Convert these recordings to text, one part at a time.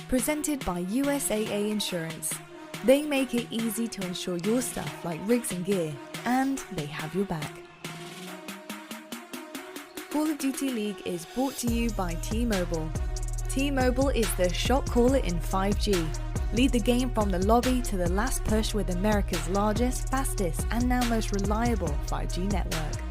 presented by USAA Insurance. They make it easy to insure your stuff like rigs and gear, and they have your back. Call of Duty League is brought to you by T-Mobile. T-Mobile is the shot caller in 5G. Lead the game from the lobby to the last push with America's largest, fastest, and now most reliable 5G network.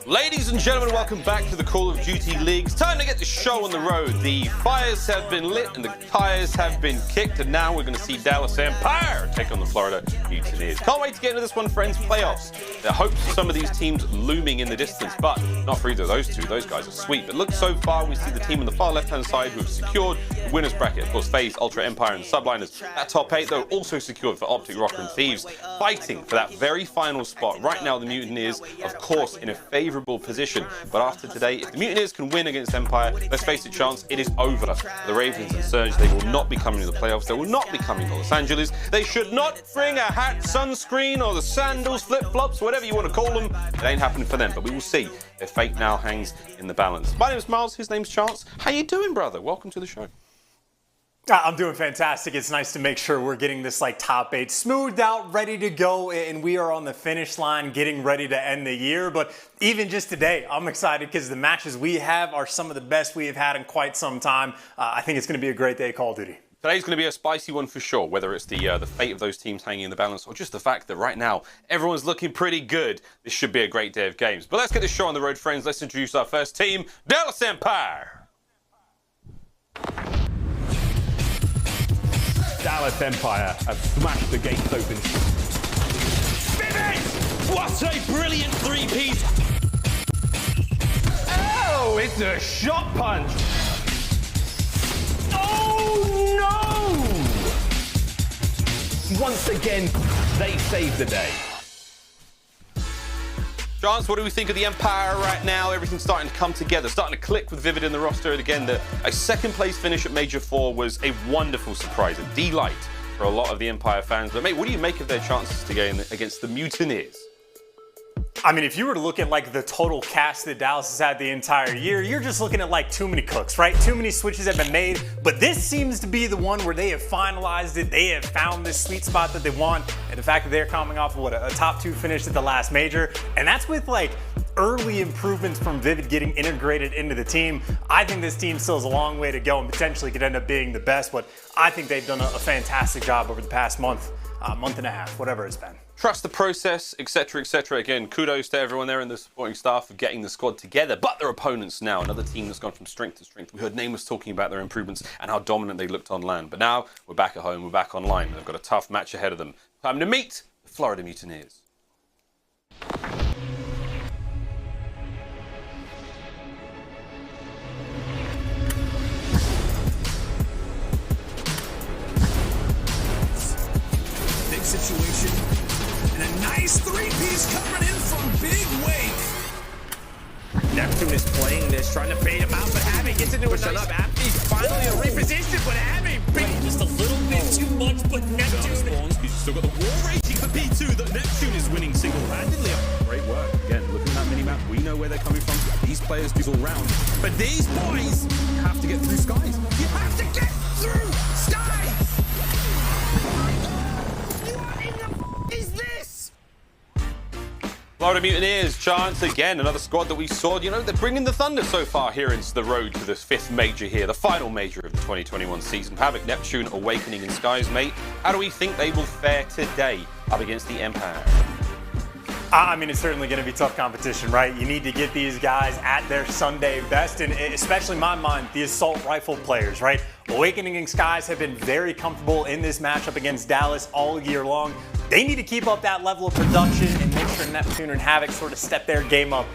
Ladies and gentlemen, welcome back to the Call of Duty League. It's time to get the show on the road. The fires have been lit and the tires have been kicked, and now we're going to see Dallas Empire take on the Florida Mutineers. Can't wait to get into this one, friends. Playoffs. There are hopes for some of these teams looming in the distance, but not for either of those two. Those guys are sweet. But look, so far, we see the team on the far left-hand side who have secured the winner's bracket. Of course, FaZe, Ultra Empire, and Subliners. That top 8, though, also secured for OpTic, Røkkr, and Thieves, fighting for that very final spot. Right now, the Mutineers, of course, in a favourable position. But after today, if the Mutineers can win against Empire, let's face it, chance, it is over. The Ravens and Surge, they will not be coming to the playoffs. They will not be coming to Los Angeles. They should not bring a hat, sunscreen, or the sandals, flip-flops, whatever you want to call them. It ain't happening for them, but we will see. Their fate now hangs in the balance. My name is Miles, his name's Chance. How you doing, brother? Welcome to the show. I'm doing fantastic. It's nice to make sure we're getting this top 8 smoothed out, ready to go, and we are on the finish line getting ready to end the year. But even just today, I'm excited because the matches we have are some of the best we have had in quite some time. I think it's going to be a great day of Call of Duty. Today's going to be a spicy one for sure, whether it's the fate of those teams hanging in the balance or just the fact that right now everyone's looking pretty good. This should be a great day of games. But let's get this show on the road, friends. Let's introduce our first team, Dallas Empire. Dallas Empire have smashed the gates open. What a brilliant three-piece! Oh, it's a shot punch! Oh no! Once again, they saved the day. Chance, what do we think of the Empire right now? Everything's starting to come together, starting to click with Vivid in the roster. And again, a second place finish at Major 4 was a wonderful surprise, a delight for a lot of the Empire fans. But mate, what do you make of their chances to game against the Mutineers? I mean, if you were to look at the total cast that Dallas has had the entire year, you're just looking at too many cooks, right? Too many switches have been made, but this seems to be the one where they have finalized it. They have found this sweet spot that they want, and the fact that they're coming off of a top 2 finish at the last major, and that's with early improvements from Vivid getting integrated into the team. I think this team still has a long way to go and potentially could end up being the best, but I think they've done a fantastic job over the past month and a half, whatever it's been. Trust the process, etc., etc. Again, kudos to everyone there in the supporting staff for getting the squad together. But their opponents now, another team that's gone from strength to strength. We heard Nameless talking about their improvements and how dominant they looked on land. But now we're back at home, we're back online. They've got a tough match ahead of them. Time to meet the Florida Mutineers. Big situation. And a nice three-piece coming in from Big Wake. Neptune is playing this, trying to bait him out, but aBeZy gets into a nice... aBeZy finally a reposition, but aBeZy Just a little bit too much, but Neptune... Spawns, he's still got the war raging for P2, that Neptune is winning single-handedly. Great work. Again, looking at that mini-map, we know where they're coming from. These players do all round. But these boys Have to get through skies. You have to get through skies! What in the is this? Florida Mutineers, Chance again, another squad that we saw. You know, they're bringing the thunder so far here into the road to the 5th major here, the final major of the 2021 season. Havoc, Neptune, Awakening, and Skies, mate. How do we think they will fare today up against the Empire? I mean, it's certainly going to be tough competition, right? You need to get these guys at their Sunday best, and especially in my mind, the assault rifle players, right? Awakening and Skies have been very comfortable in this matchup against Dallas all year long. They need to keep up that level of production and make sure Neptune and Havoc sort of step their game up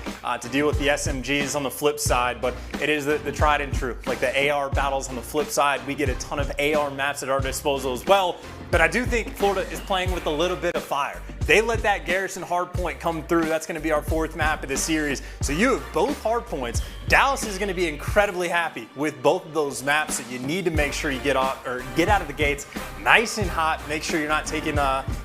to deal with the SMGs on the flip side. But it is the tried and true. The AR battles on the flip side, we get a ton of AR maps at our disposal as well. But I do think Florida is playing with a little bit of fire. They let that Garrison Hardpoint come through. That's going to be our 4th map of the series. So you have both hardpoints. Dallas is going to be incredibly happy with both of those maps. So you need to make sure you get out of the gates nice and hot. Make sure you're not taking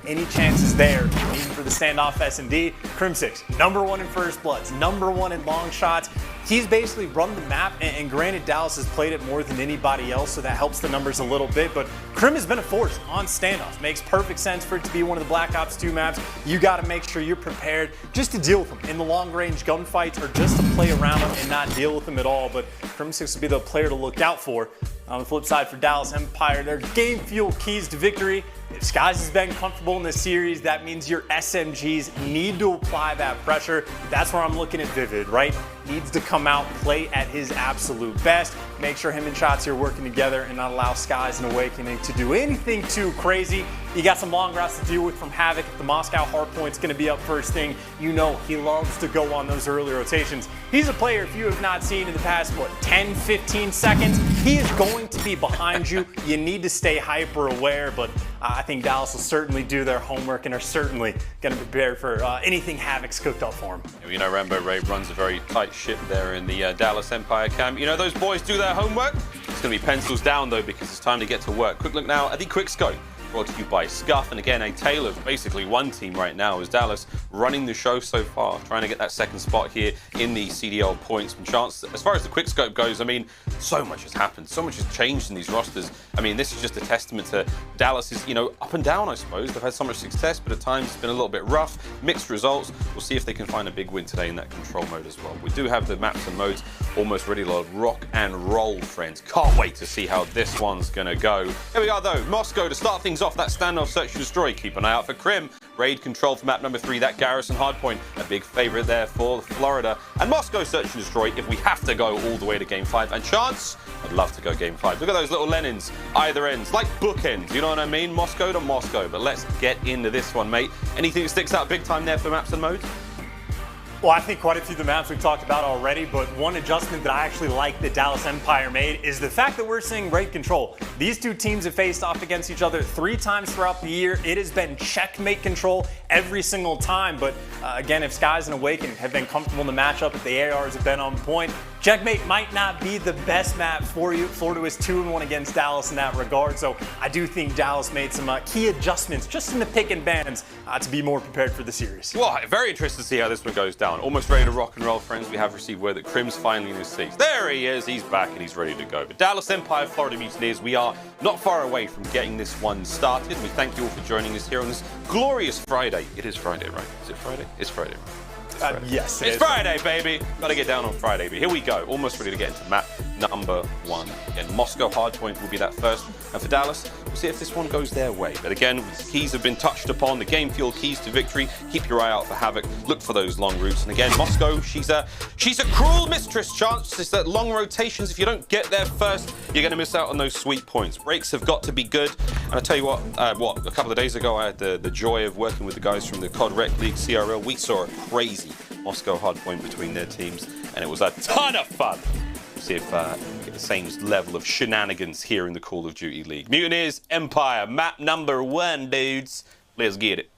any chances there. Even for the Standoff S&D, Crimsix, #1 in first bloods, #1 in long shots. he's basically run the map, and granted Dallas has played it more than anybody else, so that helps the numbers a little bit, but Crim has been a force on standoff. Makes perfect sense for it to be one of the Black Ops 2 maps. You got to make sure you're prepared just to deal with them in the long-range gunfights or just to play around them and not deal with them at all, but Crimsix will be the player to look out for. On the flip side for Dallas Empire, their game fuel keys to victory. If Skies has been comfortable in this series, that means your SMGs need to apply that pressure. That's where I'm looking at Vivid, right? Needs to come out, play at his absolute best, make sure him and Shotzzy are working together and not allow Skies and Awakening to do anything too crazy. You got some long routes to deal with from Havoc. If the Moscow Hardpoint's going to be up first thing, you know he loves to go on those early rotations. He's a player, if you have not seen in the past, 10, 15 seconds, he is going to be behind you. You need to stay hyper aware, but I think Dallas will certainly do their homework and are certainly going to prepare for anything Havoc's cooked up for him. You know, Rambo Ray runs a very tight ship there in the Dallas Empire camp. You know, those boys do their homework. It's going to be pencils down, though, because it's time to get to work. Quick look now at the quick scope. Brought to you by Scuff, and again, a tale of basically one team right now is Dallas running the show so far, trying to get that second spot here in the CDL points and chance. As far as the quick scope goes, I mean, so much has happened, so much has changed in these rosters. I mean, this is just a testament to Dallas's, you know, up and down, I suppose. They've had so much success, but at times it's been a little bit rough, mixed results. We'll see if they can find a big win today in that control mode as well. We do have the maps and modes almost ready to rock and roll, friends. Can't wait to see how this one's gonna go. Here we are, though. Moscow to start things off. That standoff search and destroy. Keep an eye out for Crim. Raid control for map number 3. That Garrison Hardpoint, a big favorite there for Florida. And Moscow search and destroy if we have to go all the way to game 5. And chance, I'd love to go game 5. Look at those little Lenins, either ends, like bookends. You know what I mean? Moscow to Moscow. But let's get into this one, mate. Anything that sticks out big time there for maps and modes? Well, I think quite a few of the maps we've talked about already, but one adjustment that I actually like that Dallas Empire made is the fact that we're seeing raid control. These two teams have faced off against each other 3 times throughout the year. It has been checkmate control every single time, but again, if Skies and Awakening have been comfortable in the matchup, if the ARs have been on point, checkmate might not be the best map for you. Florida was 2-1 against Dallas in that regard, so I do think Dallas made some key adjustments just in the pick and bans to be more prepared for the series. Well, very interested to see how this one goes down. Almost ready to rock and roll, friends. We have received word that Crim's finally in his seats. There he is. He's back and he's ready to go. But Dallas Empire, Florida Mutineers, we are not far away from getting this one started. We thank you all for joining us here on this glorious Friday. It is Friday, right? Is it Friday? It's Friday, right? Yes, it's Friday, baby. Gotta get down on Friday, but here we go. Almost ready to get into map number 1. Again, Moscow Hardpoint will be that first. And for Dallas, we'll see if this one goes their way. But again, keys have been touched upon. The game fuel keys to victory. Keep your eye out for Havoc. Look for those long routes. And again, Moscow, she's a cruel mistress. Chance is that long rotations. If you don't get there first, you're going to miss out on those sweet points. Breaks have got to be good. And I tell you what, a couple of days ago, I had the joy of working with the guys from the COD Rec League CRL. We saw a crazy Moscow Hardpoint between their teams, and it was a ton of fun. See if we get the same level of shenanigans here in the Call of Duty League. Mutineers Empire, map number 1, dudes. Let's get it.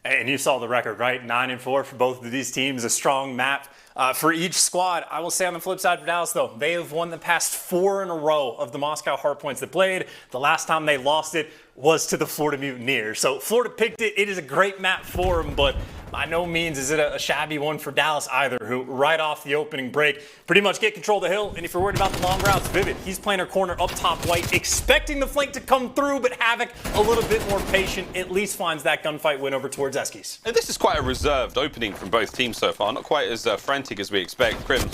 And you saw the record, right? 9-4 for both of these teams, a strong map for each squad. I will say on the flip side for Dallas, though, they have won the past 4 in a row of the Moscow Hardpoints that played. The last time they lost it was to the Florida Mutineers. So Florida picked it. It is a great map for them, but by no means is it a shabby one for Dallas either, who right off the opening break pretty much get control of the hill. And if you're worried about the long routes, Vivid, he's playing her corner up top white, expecting the flank to come through, but Havoc a little bit more patient, at least finds that gunfight win over towards Eskies. And this is quite a reserved opening from both teams so far, not quite as frantic as we expect. Crim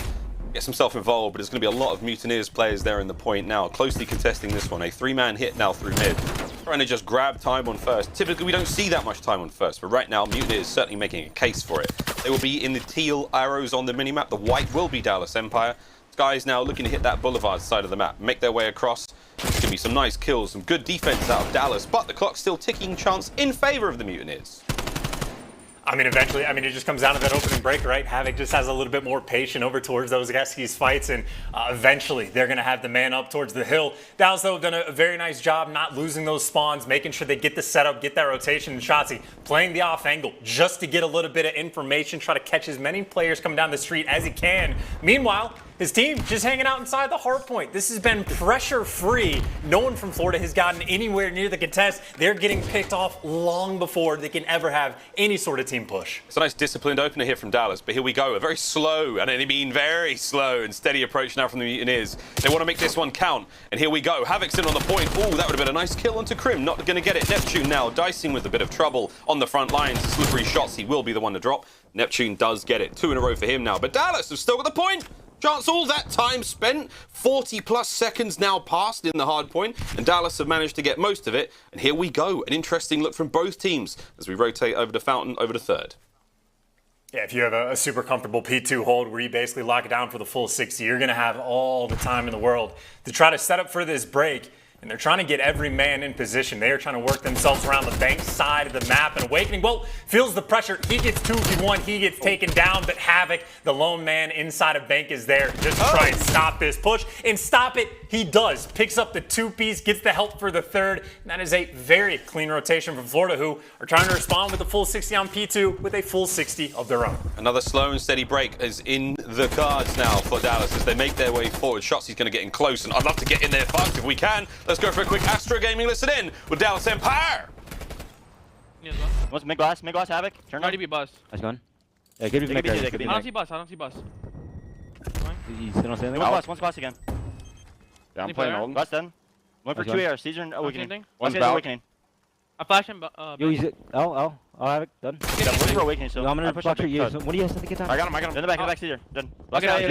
gets himself involved, but there's going to be a lot of Mutineers players there in the point now, closely contesting this one. A 3-man hit now through mid, trying to just grab time on first. Typically, we don't see that much time on first, but right now, Mutineers is certainly making a case for it. They will be in the teal arrows on the minimap. The white will be Dallas Empire. Guys now looking to hit that boulevard side of the map, make their way across. There's going to be some nice kills, some good defense out of Dallas, but the clock's still ticking, chance in favor of the Mutineers. I mean, eventually, it just comes down to that opening break, right? Havoc just has a little bit more patience over towards those Eskies fights, and eventually they're going to have the man up towards the hill. Dallas, though, have done a very nice job not losing those spawns, making sure they get the setup, get that rotation, and Shotzzy playing the off angle just to get a little bit of information, try to catch as many players coming down the street as he can. Meanwhile, his team just hanging out inside the hardpoint. This has been pressure-free. No one from Florida has gotten anywhere near the contest. They're getting picked off long before they can ever have any sort of team push. It's a nice disciplined opener here from Dallas, but here we go. A very slow, and I mean very slow and steady approach now from the Mutineers. They want to make this one count, and here we go. Havoc's in on the point. Oh, that would have been a nice kill onto Crim. Not going to get it. Neptune now dicing with a bit of trouble on the front lines. The slippery Shotzzy will be the one to drop. Neptune does get it. 2 in a row for him now, but Dallas have still got the point. Chance all that time spent, 40 plus seconds now passed in the hard point, and Dallas have managed to get most of it. And here we go, an interesting look from both teams as we rotate over to Fountain, over to third. Yeah, if you have a super comfortable P2 hold where you basically lock it down for the full 60, you're going to have all the time in the world to try to set up for this break. And they're trying to get every man in position. They are trying to work themselves around the bank side of the map. And Awakening, well, feels the pressure. He gets 2v1. He gets taken down. But Havoc, the lone man inside of bank, is there just to try and stop this push. And stop it, he does. Picks up the 2-piece, gets the help for the third. And that is a very clean rotation from Florida, who are trying to respond with a full 60 on P2 with a full 60 of their own. Another slow and steady break is in the cards now for Dallas as they make their way forward. Shotzzy's going to get in close, and I'd love to get in there fast if we can. Let's go for a quick Astro Gaming listen in with Dallas Empire. What's mid glass, Havoc? Turn on. Be buzzed. Nice going. Yeah, give me the I don't see bus. I don't see bus. You still don't see anything? One's glass again. Yeah, I'm playing old. Glass done. One for 2 AR. Caesar and Awakening. One's Awakening. I flash him. Yo, he's I'll have it done. Yeah, one for Awakening. So I'm gonna push up you. What do you have to get down? I got him. In the back, Caesar. Done. I got it.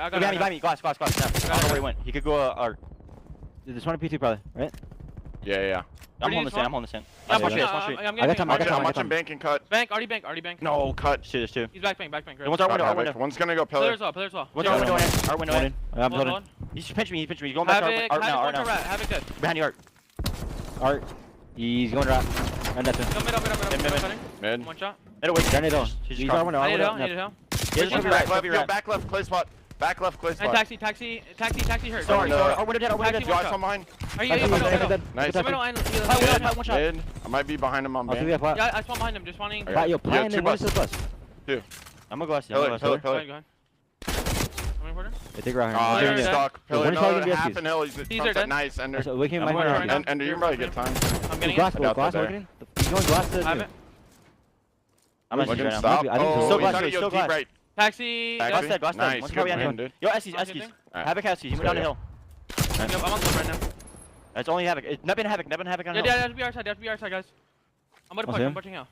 Behind me. Glass. Snap. I don't know where he went. He could go there's one P2 probably, right? Yeah. I'm holding the stand. I got time. I'm watching bank and cut. Already bank. No, cut. There's 2. He's back bank. One's our window. One's gonna go pillar. Pillars well. One's our window in. Our window in. I'm holding. He's pinching me. He's going back to Art now. Havoc dead. Behind you, Art. He's going to Art. And that's it. Mid. One shot. He's our window. I need help. Back left, clay spot. Back left, clay spot. And taxi hurt. Sorry. Our window dead. I'm behind. Are you Nice. One shot. Mid. I might be behind him on bank. Yeah, I spawn behind him. Just spawning. Yo, plan and what is the plus? 2. I'm a glass. Pillar. Go ahead. I think around Oh, he's stuck. Pillar. No, half an hill. These are dead. Nice. Ender. So we can Ender, you can probably get time. I'm getting glass. it. Glass. He's going glass. I have it. I'm not sure. Stop. Still glass. Right. Taxi. Glass dead. Nice. One's Good probably on win, hill. dude. Yo, Eskies. Havoc has He went down the hill. Yep, I'm on top right now. That's only Havoc. Never Havoc on hill. Yeah, have to be our side, guys. I'm about to push. I'm pushing out.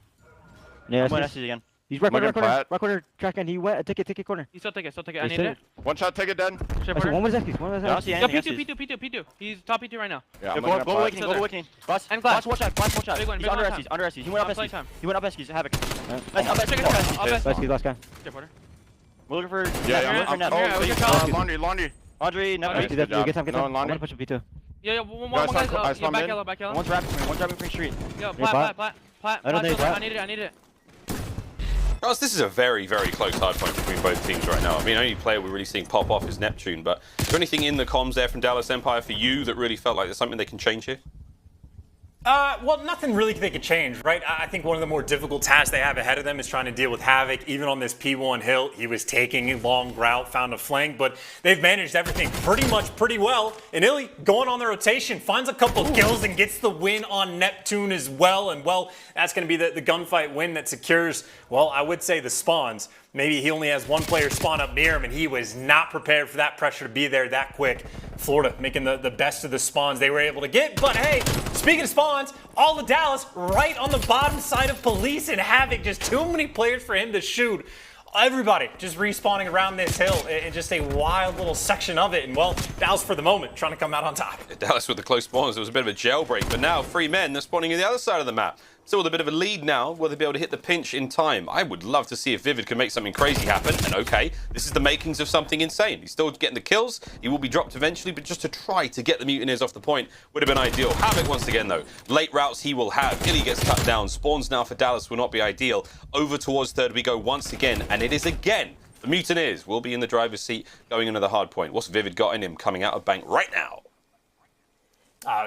Yeah, I'm going Eskies again. He's Røkkr tracking. He went. Take it corner. He's still take it. I need it. One shot, take it dead. One was Eskies. Yo, P2. He's top P2 right now. Yeah, go Awakening. Glass. Watch out. Big one. He's under Eskies. He went up Eskies. Havoc. Eskies, last guy. We're looking for... Laundry. Audrey, never. Get time. I'm gonna push a P2. Yeah, one guy's back yellow. One's rapping Free Street. Yo, plat. I need it. Guys, this is a very, very close hard point between both teams right now. I mean, the only player we're really seeing pop off is Neptune, but is there anything in the comms there from Dallas Empire for you that really felt like there's something they can change here? Well, nothing really they could change, right? I think one of the more difficult tasks they have ahead of them is trying to deal with Havoc. Even on this P1 hill, he was taking a long route, found a flank, but they've managed everything pretty well. And iLLeY going on the rotation, finds a couple of kills and gets the win on Neptune as well. And, well, that's going to be the gunfight win that secures, well, I would say the spawns. Maybe he only has one player spawn up near him, and he was not prepared for that pressure to be there that quick. Florida making the best of the spawns they were able to get. But hey, speaking of spawns, all of Dallas right on the bottom side of Police and Havoc. Just too many players for him to shoot. Everybody just respawning around this hill in just a wild little section of it. And, well, Dallas for the moment trying to come out on top. Dallas with the close spawns. There was a bit of a jailbreak, but now 3 men, they're spawning in the other side of the map. Still with a bit of a lead now. Will they be able to hit the pinch in time? I would love to see if Vivid can make something crazy happen. And okay, this is the makings of something insane. He's still getting the kills. He will be dropped eventually, but just to try to get the Mutineers off the point would have been ideal. Havoc once again, though. Late routes he will have. iLLeY gets cut down. Spawns now for Dallas will not be ideal. Over towards third we go once again, and it is again. The Mutineers will be in the driver's seat going into the hard point. What's Vivid got in him coming out of bank right now?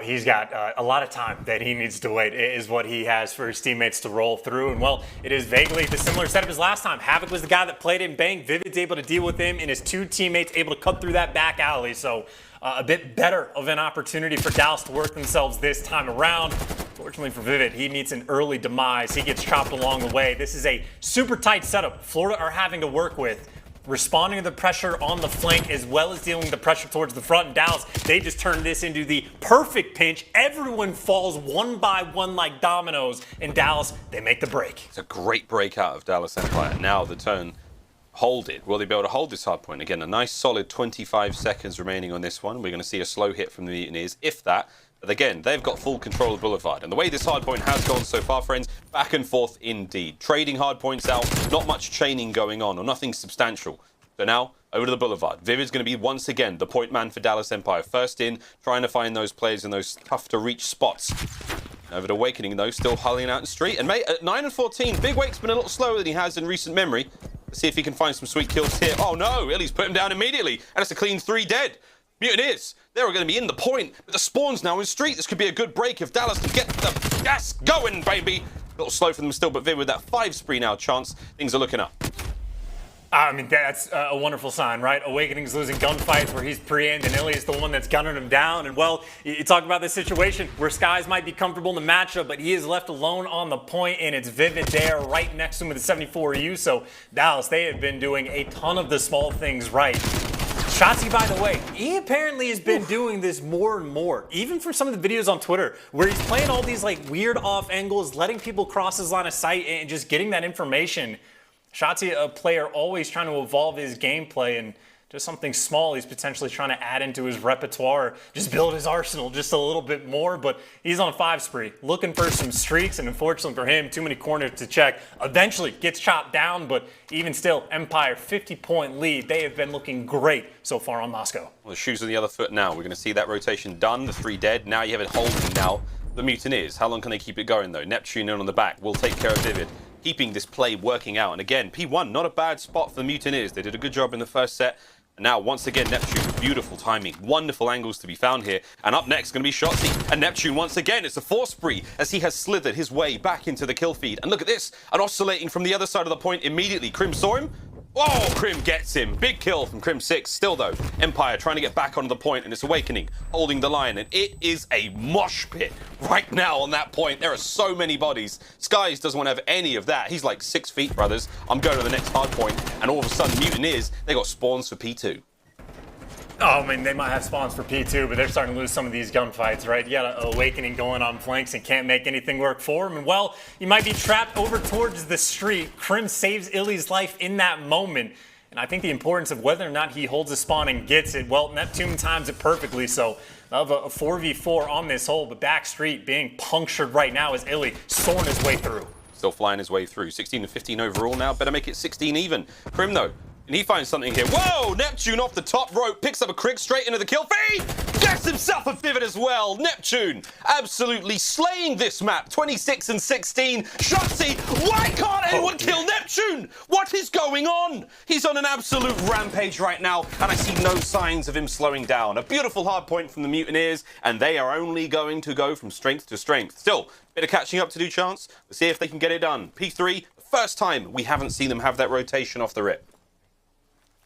He's got a lot of time that he needs to wait, is what he has for his teammates to roll through. And, well, it is vaguely the similar setup as last time. Havoc was the guy that played in Bang. Vivid's able to deal with him, and his two teammates able to cut through that back alley. So a bit better of an opportunity for Dallas to work themselves this time around. Fortunately for Vivid, he meets an early demise. He gets chopped along the way. This is a super tight setup Florida are having to work with, responding to the pressure on the flank as well as dealing with the pressure towards the front. And Dallas, they just turned this into the perfect pinch. Everyone falls one by one like dominoes. And Dallas, they make the break. It's a great break out of Dallas Empire. Now the turn, hold it. Will they be able to hold this hard point? Again, a nice solid 25 seconds remaining on this one. We're going to see a slow hit from the Mutineers, if that. But again, they've got full control of Boulevard. And the way this hardpoint has gone so far, friends, back and forth indeed. Trading hardpoints out, not much chaining going on, or nothing substantial. So now, over to the Boulevard. Vivid's going to be once again the point man for Dallas Empire. First in, trying to find those players in those tough-to-reach spots. Over to Awakening, though, still hulling out in the street. And mate, at 9 and 14, Big Wake's been a little slower than he has in recent memory. Let's see if he can find some sweet kills here. Oh no, iLLeY's put him down immediately. And it's a clean 3 dead. Mutineers, they're going to be in the point, but the spawn's now in street. This could be a good break if Dallas can get the gas going, baby. A little slow for them still, but Vivid with that 5 spree now chance, things are looking up. I mean, that's a wonderful sign, right? Awakening's losing gunfights where he's pre-aimed and iLLeY is the one that's gunning him down. And, well, you talk about this situation where Skies might be comfortable in the matchup, but he is left alone on the point, and it's Vivid there right next to him with the 74U. So, Dallas, they have been doing a ton of the small things right. Shotzzy, by the way, he apparently has been doing this more and more, even for some of the videos on Twitter, where he's playing all these like weird off angles, letting people cross his line of sight, and just getting that information. Shotzzy, a player always trying to evolve his gameplay, and just something small he's potentially trying to add into his repertoire, just build his arsenal just a little bit more. But he's on a 5 spree, looking for some streaks, and unfortunately for him, too many corners to check. Eventually gets chopped down, but even still, Empire 50-point lead. They have been looking great so far on Moscow. Well, the shoes on the other foot now. We're going to see that rotation done, the 3 dead. Now you have it holding now. The Mutineers, how long can they keep it going though? Neptune in on the back will take care of Vivid, keeping this play working out. And again, P1, not a bad spot for the Mutineers. They did a good job in the first set. And now, once again, Neptune with beautiful timing. Wonderful angles to be found here. And up next, going to be Shotzzy. And Neptune, once again, it's a 4 spree as he has slithered his way back into the kill feed. And look at this, and oscillating from the other side of the point immediately. Crim saw him. Oh, Crim gets him. Big kill from Crimsix. Still, though, Empire trying to get back onto the point, and it's Awakening holding the line. And it is a mosh pit right now on that point. There are so many bodies. Skies doesn't want to have any of that. He's like 6 feet, brothers. I'm going to the next hard point, and all of a sudden, Mutineers, they got spawns for P2. Oh, I mean, they might have spawns for P2, but they're starting to lose some of these gunfights, right? You got an Awakening going on flanks and can't make anything work for him. And, well, you might be trapped over towards the street. Crim saves iLLeY's life in that moment. And I think the importance of whether or not he holds a spawn and gets it, well, Neptune times it perfectly. So, of a 4v4 on this hole, but back street being punctured right now as iLLeY soaring his way through. Still flying his way through. 16 to 15 overall now. Better make it 16 even. Crim, though. And he finds something here. Whoa! Neptune off the top rope, picks up a crick straight into the kill feed. Gets himself a Vivid as well. Neptune absolutely slaying this map. 26 and 16. Shotzzy, why can't anyone kill Neptune? What is going on? He's on an absolute rampage right now, and I see no signs of him slowing down. A beautiful hard point from the Mutineers, and they are only going to go from strength to strength. Still, bit of catching up to do, chance. Let's see if they can get it done. P3, the first time we haven't seen them have that rotation off the rip.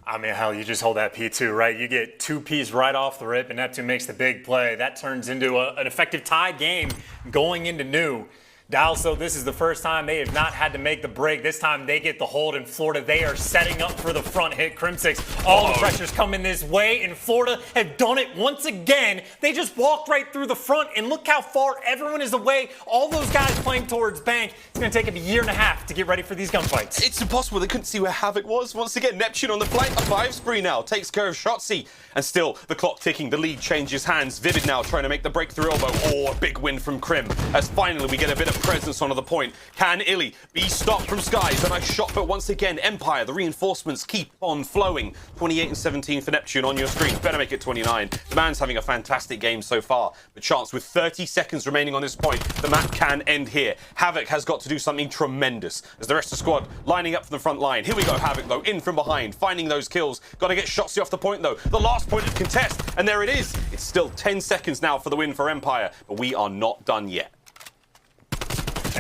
I mean, hell, you just hold that P2, right? You get 2 Ps right off the rip, and Neptune makes the big play. That turns into an effective tie game going into new. Dallas, though, this is the first time they have not had to make the break. This time they get the hold in Florida. They are setting up for the front hit. Crimsix, all the pressure's coming this way, and Florida have done it once again. They just walked right through the front, and look how far everyone is away. All those guys playing towards Bank. It's going to take them a year and a half to get ready for these gunfights. It's impossible. They couldn't see where Havoc was. Once again, Neptune on the flank. A 5 spree now. Takes care of Shotzzy. And still, the clock ticking. The lead changes hands. Vivid now trying to make the breakthrough elbow. Oh, a big win from Crim. As finally we get a bit of presence onto the point. Can iLLeY be stopped from Skies? A nice shot, but once again, Empire, the reinforcements keep on flowing. 28 and 17 for Neptune on your screen. Better make it 29. The man's having a fantastic game so far. But chance with 30 seconds remaining on this point, the map can end here. Havoc has got to do something tremendous as the rest of the squad lining up from the front line. Here we go, Havoc though, in from behind, finding those kills. Got to get Shotzzy off the point though. The last point of contest, and there it is. It's still 10 seconds now for the win for Empire, but we are not done yet.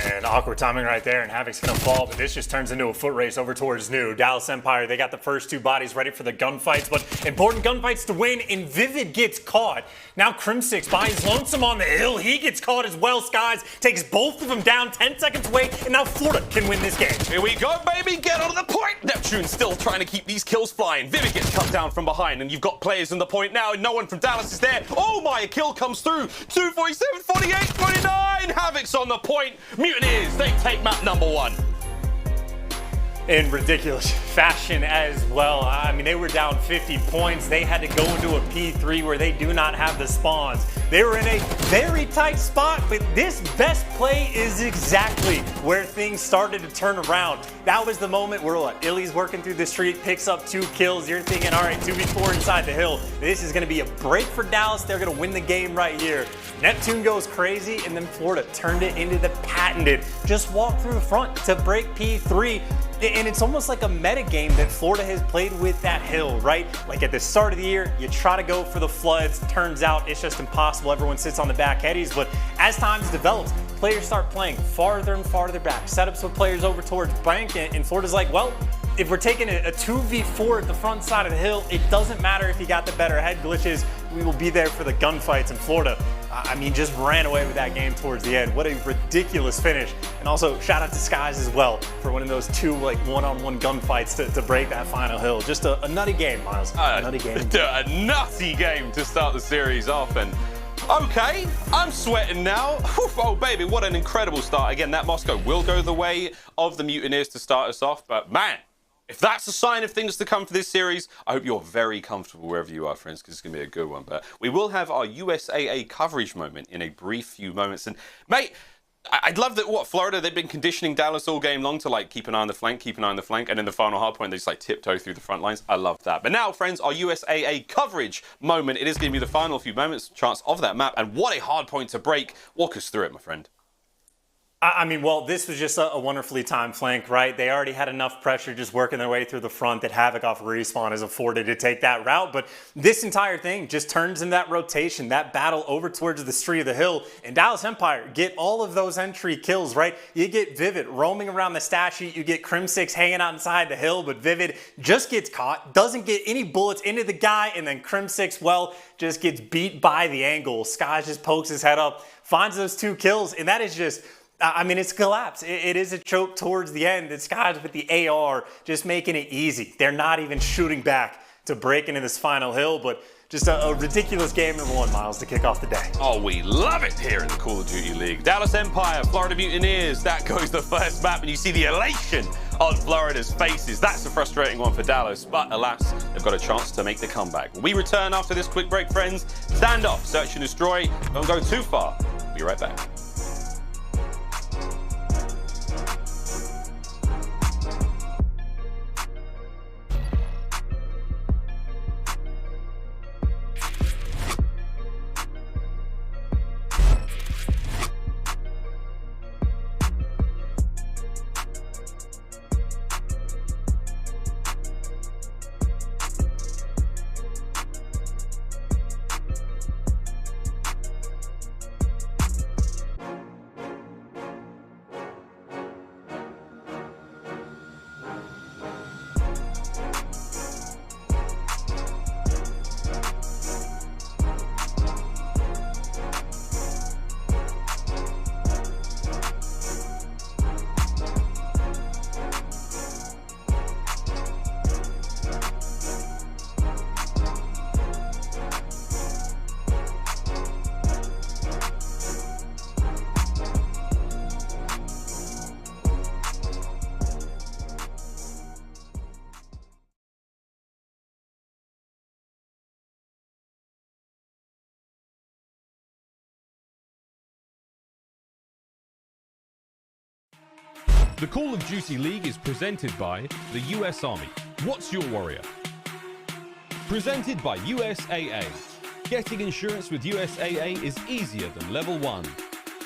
And awkward timing right there, and Havoc's gonna fall, but this just turns into a foot race over towards New. Dallas Empire, they got the first two bodies ready for the gunfights, but important gunfights to win, and Vivid gets caught. Now Crimsix by his lonesome on the hill, he gets caught as well. Skies takes both of them down, 10 seconds away, and now Florida can win this game. Here we go, baby, get onto the point! Neptune still trying to keep these kills flying. Vivid gets cut down from behind, and you've got players in the point now, and no one from Dallas is there. Oh my, a kill comes through. 247, 48, 29, Havoc's on the point. Mutineers, they take map number 1. In ridiculous fashion as well. I mean, they were down 50 points. They had to go into a P3 where they do not have the spawns. They were in a very tight spot, but this best play is exactly where things started to turn around. That was the moment where iLLeY's working through the street, picks up 2 kills. You're thinking, all right, 2v4 inside the hill. This is gonna be a break for Dallas. They're gonna win the game right here. Neptune goes crazy, and then Florida turned it into the patented. Just walk through the front to break P3. And it's almost like a meta game that Florida has played with that hill, right? Like at the start of the year, you try to go for the floods. Turns out it's just impossible. Everyone sits on the back headies. But as time develops, players start playing farther and farther back. Setups with players over towards bank, and Florida's like, well, if we're taking a 2v4 at the front side of the hill, it doesn't matter if you got the better head glitches. We will be there for the gunfights. And Florida, I mean, just ran away with that game towards the end. What a ridiculous finish. And also, shout out to Skies as well for winning those 2 like one-on-one gunfights to break that final hill. Just a nutty game, Miles. A nutty game. A nutty game to start the series off. And okay, I'm sweating now. Oh, baby, what an incredible start. Again, that Moscow will go the way of the Mutineers to start us off. But man, if that's a sign of things to come for this series, I hope you're very comfortable wherever you are, friends, because it's going to be a good one. But we will have our USAA coverage moment in a brief few moments. And, mate, I'd love that, Florida, they've been conditioning Dallas all game long to, like, keep an eye on the flank, and in the final hardpoint, they just, like, tiptoe through the front lines. I love that. But now, friends, our USAA coverage moment. It is going to be the final few moments, chance of that map. And what a hardpoint to break. Walk us through it, my friend. I mean, well, this was just a wonderfully timed flank, right? They already had enough pressure just working their way through the front that Havoc off respawn is afforded to take that route. But this entire thing just turns into that rotation, that battle over towards the street of the hill. And Dallas Empire get all of those entry kills, right? You get Vivid roaming around the stat sheet. You get Crimsix hanging out inside the hill, but Vivid just gets caught, doesn't get any bullets into the guy, and then Crimsix, well, just gets beat by the angle. Skies just pokes his head up, finds those 2 kills, and that is just... I mean, it's collapse. It is a choke towards the end. It's guys with the AR just making it easy. They're not even shooting back to break into this final hill, but just a ridiculous game number 1, Miles, to kick off the day. Oh, we love it here in the Call of Duty League. Dallas Empire, Florida Mutineers. That goes the first map, and you see the elation on Florida's faces. That's a frustrating one for Dallas, but alas, they've got a chance to make the comeback. We return after this quick break, friends. Standoff, search and destroy. Don't go too far. Be right back. The Call of Duty League is presented by the US Army. What's your warrior? Presented by USAA. Getting insurance with USAA is easier than level 1.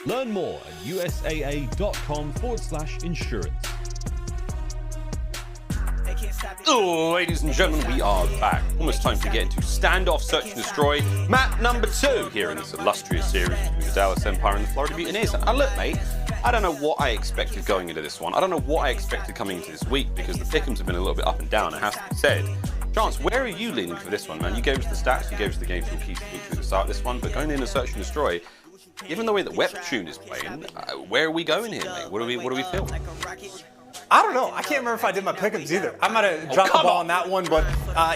Learn more at usaa.com/insurance. Oh, ladies and gentlemen, we are back. Almost time to get into Standoff Search and Destroy, map number 2 here in this illustrious series between the Dallas Empire and the Florida Mutineers. And look, mate, I don't know what I expected going into this one. I don't know what I expected coming into this week because the pick'ems have been a little bit up and down, it has to be said. Chance, where are you leaning for this one, man? You gave us the stats, you gave us the game from key to week through the start of this one, but going into Search and Destroy, given the way that Neptune is playing, where are we going here, mate? What do we feel? I don't know. I can't remember if I did my pick'ems either. I might have dropped the ball on that one, but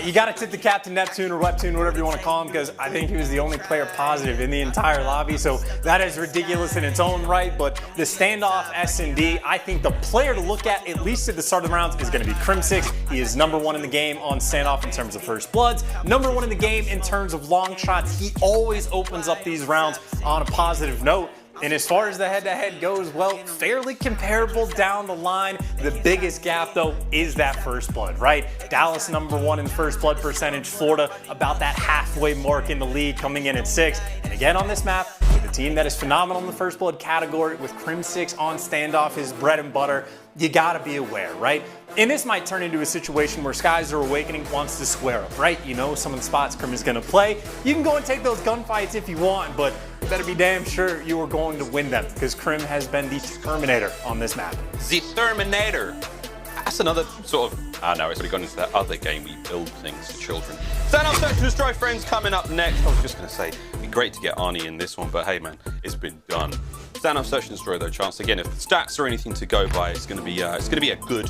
you got to tip the cap to Neptune or Neptune, whatever you want to call him, because I think he was the only player positive in the entire lobby. So that is ridiculous in its own right. But the Standoff S&D, I think the player to look at least at the start of the rounds, is going to be Crimsix. He is #1 in the game on Standoff in terms of first bloods, #1 in the game in terms of long shots. He always opens up these rounds on a positive note. And as far as the head-to-head goes, well, fairly comparable down the line. The biggest gap, though, is that first blood, right? Dallas #1 in first blood percentage. Florida about that halfway mark in the league, coming in at 6. And again on this map, with a team that is phenomenal in the first blood category, with Crimsix on Standoff, his bread and butter, you gotta be aware, right? And this might turn into a situation where Skies Are Awakening wants to square up, right? You know some of the spots Crim is gonna play. You can go and take those gunfights if you want, but you better be damn sure you are going to win them, because Crim has been the Terminator on this map. The Terminator. That's another sort of, no, it's already gone into that other game. We build things for children. Standoff Search and Destroy, friends, coming up next. I was just going to say, it'd be great to get Arnie in this one, but hey, man, it's been done. Standoff Search and Destroy, though, Chance. Again, if the stats are anything to go by, it's going to be a good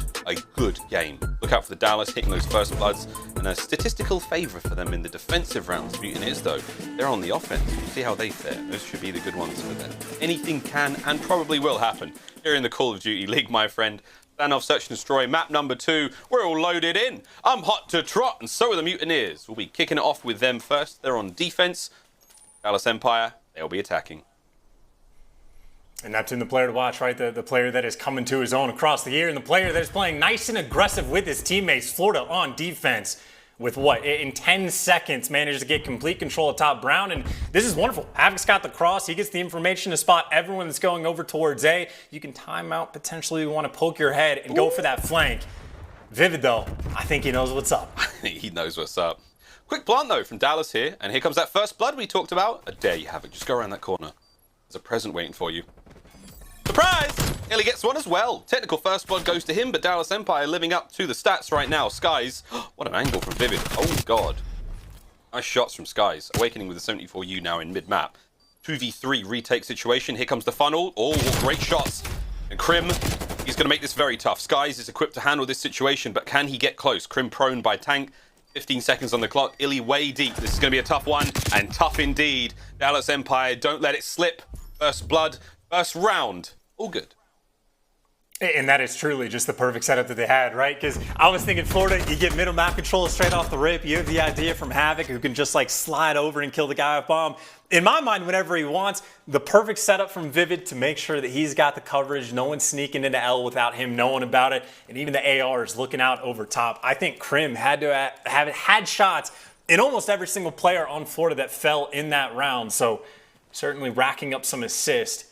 game. Look out for the Dallas hitting those first bloods, and a statistical favour for them in the defensive rounds. Mutineers, though, they're on the offense. You see how they fare. Those should be the good ones for them. Anything can and probably will happen here in the Call of Duty League, my friend. Standoff Search and Destroy, map number 2. We're all loaded in. I'm hot to trot, and so are the Mutineers. We'll be kicking it off with them first. They're on defense. Dallas Empire, they'll be attacking. And Neptune, the player to watch, right? The player that is coming to his own across the year, and the player that is playing nice and aggressive with his teammates. Florida on defense with what? In 10 seconds, managed to get complete control of top Brown, and this is wonderful. Havoc's got the cross. He gets the information to spot everyone that's going over towards A. You can time out, potentially want to poke your head and go for that flank. Vivid, though, I think he knows what's up. He knows what's up. Quick plant, though, from Dallas here, and here comes that first blood we talked about. There you have it. Just go around that corner. There's a present waiting for you. Surprise! Nearly gets one as well. Technical first blood goes to him, but Dallas Empire living up to the stats right now. Skies, what an angle from Vivid. Oh, God. Nice shots from Skies. Awakening with the 74U now in mid-map. 2v3 retake situation. Here comes the funnel. Oh, great shots. And Crim, he's going to make this very tough. Skies is equipped to handle this situation, but can he get close? Crim prone by tank. 15 seconds on the clock. iLLeY way deep. This is going to be a tough one, and tough indeed. Dallas Empire, don't let it slip. First blood, first round. All good. And that is truly just the perfect setup that they had, right? Because I was thinking Florida, you get middle map control straight off the rip. You have the idea from Havoc, who can just like slide over and kill the guy with bomb. In my mind, whenever he wants, the perfect setup from Vivid to make sure that he's got the coverage. No one's sneaking into L without him knowing about it. And even the AR is looking out over top. I think Crim had to have had shots in almost every single player on Florida that fell in that round. So certainly racking up some assists.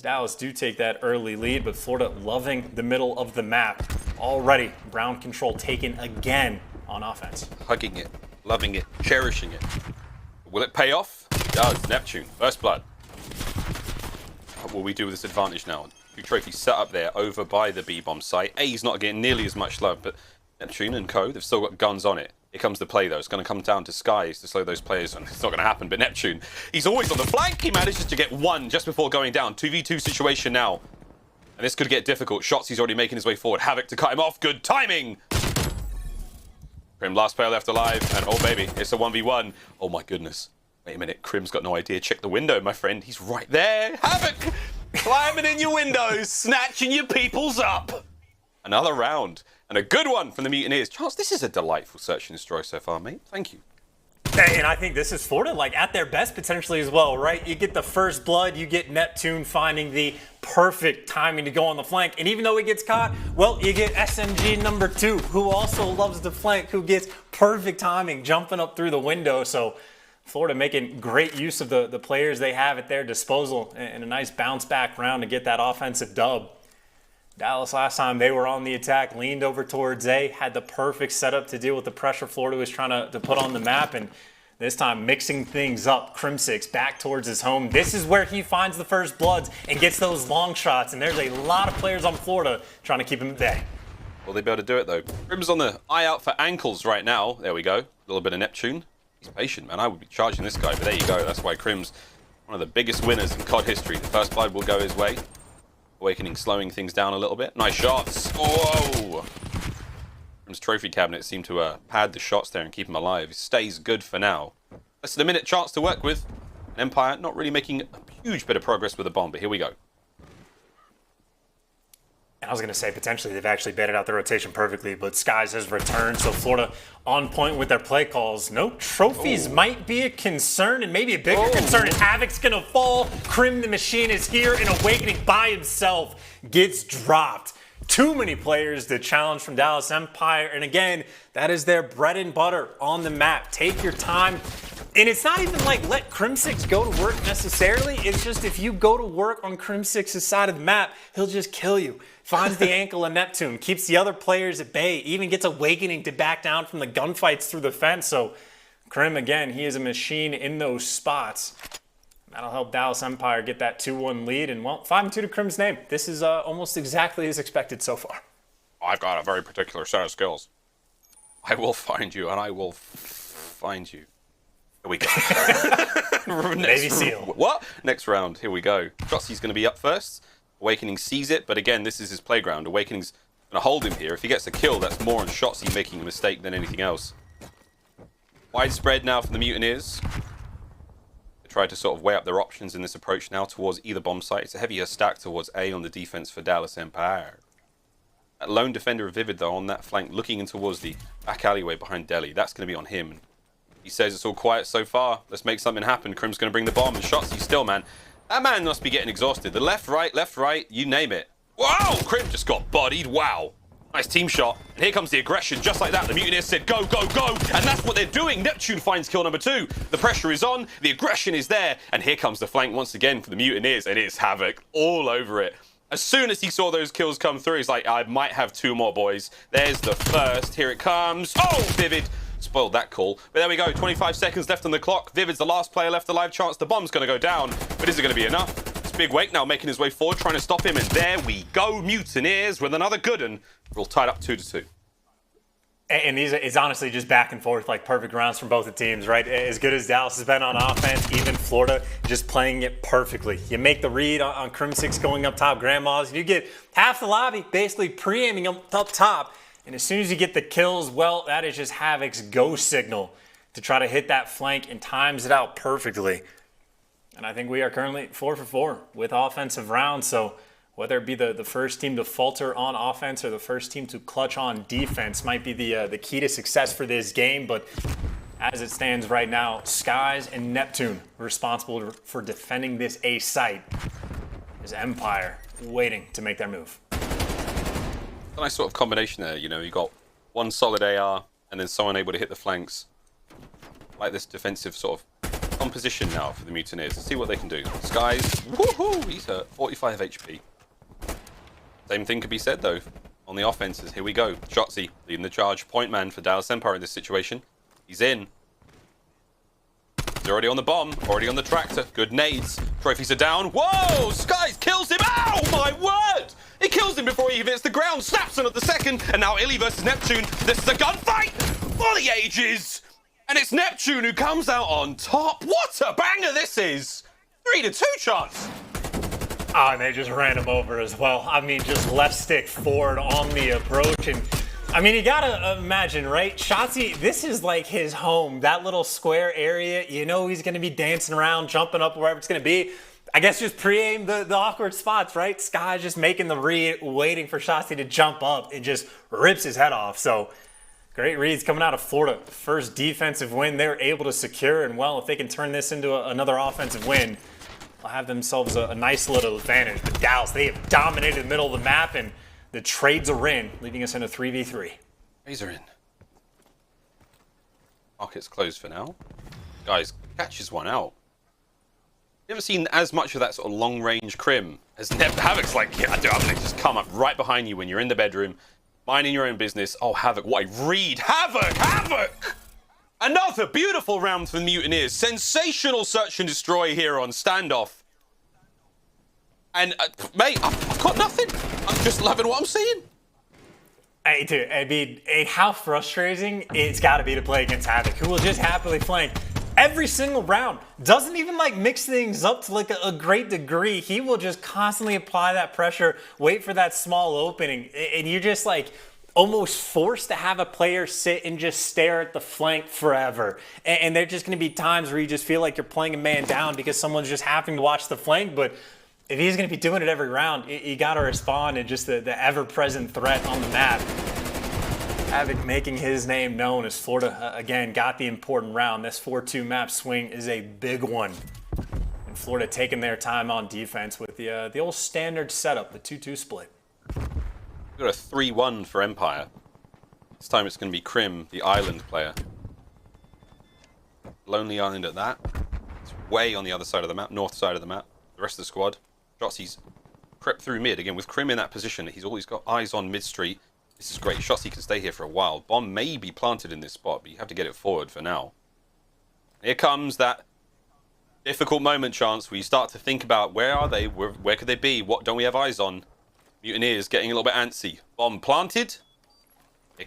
Dallas do take that early lead, but Florida loving the middle of the map. Already, Brown control taken again on offense. Hugging it, loving it, cherishing it. Will it pay off? It does. Neptune, first blood. What will we do with this advantage now? 2 trophies set up there over by the B-bomb site. A's not getting nearly as much love, but Neptune and co, they've still got guns on it. Here comes the play, though. It's going to come down to Skies to slow those players on. It's not going to happen, but Neptune, he's always on the flank. He manages to get one just before going down. 2v2 situation now. And this could get difficult. Shotzzy's already making his way forward. Havoc to cut him off. Good timing. Crim, last player left alive. And oh, baby, it's a 1v1. Oh, my goodness. Wait a minute. Crim's got no idea. Check the window, my friend. He's right there. Havoc climbing in your windows, snatching your peoples up. Another round. And a good one from the Mutineers. Charles, this is a delightful search and destroy so far, mate. Thank you. And I think this is Florida, like, at their best potentially as well, right? You get the first blood, you get Neptune finding the perfect timing to go on the flank. And even though he gets caught, well, you get SMG number 2, who also loves to flank, who gets perfect timing, jumping up through the window. So Florida making great use of the players they have at their disposal, and a nice bounce back round to get that offensive dub. Dallas last time they were on the attack, leaned over towards A, had the perfect setup to deal with the pressure Florida was trying to put on the map, and this time mixing things up. Crimsix back towards his home. This is where he finds the first bloods and gets those long shots, and there's a lot of players on Florida trying to keep him at bay. Will they be able to do it though? Crim's on the eye out for ankles right now. There we go. A little bit of Neptune. He's patient, man. I would be charging this guy, but there you go. That's why Crim's one of the biggest winners in COD history. The first blood will go his way. Awakening slowing things down a little bit. Nice shots. Whoa! Crim's trophy cabinet seemed to pad the shots there and keep him alive. He stays good for now. Less than a minute chance to work with. Empire not really making a huge bit of progress with the bomb, but here we go. I was going to say potentially they've actually baited out the rotation perfectly, but Skies has returned, so Florida on point with their play calls. No trophies might be a concern, and maybe a bigger concern is Havoc's going to fall. Crim the Machine is here, and Awakening by himself gets dropped. Too many players to challenge from Dallas Empire, and again, that is their bread and butter on the map. Take your time. And it's not even like let Crimsix go to work necessarily. It's just if you go to work on Crimsix's side of the map, he'll just kill you. Finds the ankle of Neptune, keeps the other players at bay, even gets Awakening to back down from the gunfights through the fence. So Crim, again, he is a machine in those spots. That'll help Dallas Empire get that 2-1 lead. And, well, 5-2 to Crim's name. This is almost exactly as expected so far. I've got a very particular set of skills. I will find you, and I will find you. Here we go. Navy SEAL. What? Next round. Here we go. Shotzzy's going to be up first. Awakening sees it, but again, this is his playground. Awakening's going to hold him here. If he gets a kill, that's more on Shotzzy making a mistake than anything else. Widespread now from the Mutineers. They try to sort of weigh up their options in this approach now towards either bomb site. It's a heavier stack towards A on the defense for Dallas Empire. That lone defender of Vivid, though, on that flank, looking in towards the back alleyway behind Deli. That's going to be on him. He says it's all quiet so far. Let's make something happen. Crim's going to bring the bomb, and Shotzzy still, man. That man must be getting exhausted. The left, right, you name it. Wow! Crim just got bodied. Wow. Nice team shot. And here comes the aggression. Just like that, the Mutineers said, go, go, go. And that's what they're doing. Neptune finds kill number 2. The pressure is on. The aggression is there. And here comes the flank once again for the Mutineers. And it's Havoc all over it. As soon as he saw those kills come through, he's like, I might have 2 more, boys. There's the first. Here it comes. Oh, Vivid. Spoiled that call. But there we go. 25 seconds left on the clock. Vivid's the last player left alive. Chance the bomb's going to go down. But is it going to be enough? It's Big Wake now making his way forward, trying to stop him. And there we go. Mutineers with another good one. We're all tied up 2-2. And it's honestly just back and forth, like perfect rounds from both the teams, right? As good as Dallas has been on offense, even Florida just playing it perfectly. You make the read on Crimsix going up top, Grandmas, and you get half the lobby basically pre-aiming up top. And as soon as you get the kills, well, that is just Havoc's go signal to try to hit that flank and times it out perfectly. And I think we are currently 4 for 4 with offensive rounds. So whether it be the first team to falter on offense or the first team to clutch on defense might be the key to success for this game. But as it stands right now, Skies and Neptune responsible for defending this A site. Is Empire waiting to make their move. A nice sort of combination there, you know, you got one solid AR and then someone able to hit the flanks. Like this defensive sort of composition now for the Mutineers. Let's see what they can do. Skies, woohoo, he's hurt, 45 HP. Same thing could be said though on the offenses. Here we go. Shotzzy leading the charge. Point man for Dallas Empire in this situation. He's in. He's already on the bomb, already on the tractor. Good nades. Trophies are down. Whoa! Skies kills him. Ow! My word! He kills him before he even hits the ground. Snaps him at the second. And now iLLeY versus Neptune. This is a gunfight for the ages. And it's Neptune who comes out on top. What a banger this is. 3-2 chance. Oh, and they just ran him over as well. I mean, just left stick forward on the approach. And I mean, you gotta imagine, right? Shotzzy, this is like his home. That little square area, you know he's gonna be dancing around, jumping up wherever it's gonna be. I guess just pre-aim the awkward spots, right? Sky just making the read, waiting for Shotzzy to jump up and just rips his head off. So Great reads coming out of Florida. First defensive win they're able to secure, and well, if they can turn this into another offensive win, they'll have themselves a nice little advantage. But Dallas, they have dominated the middle of the map, and the trades are in, leaving us in a 3v3. Trades are in. Market's closed for now. Guys, catches one out. Never seen as much of that sort of long-range crim as Havoc's like, yeah, dude, I'm gonna just come up right behind you when you're in the bedroom, minding your own business. Oh, Havoc, what a read. Havoc! Another beautiful round for the Mutineers. Sensational search and destroy here on Standoff. And, mate, I've got nothing. I'm just loving what I'm seeing. Hey, dude, I mean, how frustrating it's got to be to play against Havoc, who will just happily flank every single round. Doesn't even like mix things up to like a great degree. He will just constantly apply that pressure, wait for that small opening, and you're just like almost forced to have a player sit and just stare at the flank forever. And there's just going to be times where you just feel like you're playing a man down because someone's just having to watch the flank. But if he's going to be doing it every round, you got to respond, and just the ever-present threat on the map. Havoc making his name known as Florida, again, got the important round. This 4-2 map swing is a big one. And Florida taking their time on defense with the old standard setup, the 2-2 split. We've got a 3-1 for Empire. This time it's going to be Crim, the island player. Lonely Island at that. It's way on the other side of the map, north side of the map. The rest of the squad. Shotzzy's crept through mid. Again, with Crim in that position, he's always got eyes on mid-street. This is great. Shotzzy can stay here for a while. Bomb may be planted in this spot, but you have to get it forward for now. Here comes that difficult moment chance where you start to think about where are they? Where could they be? What don't we have eyes on? Mutineers getting a little bit antsy. Bomb planted.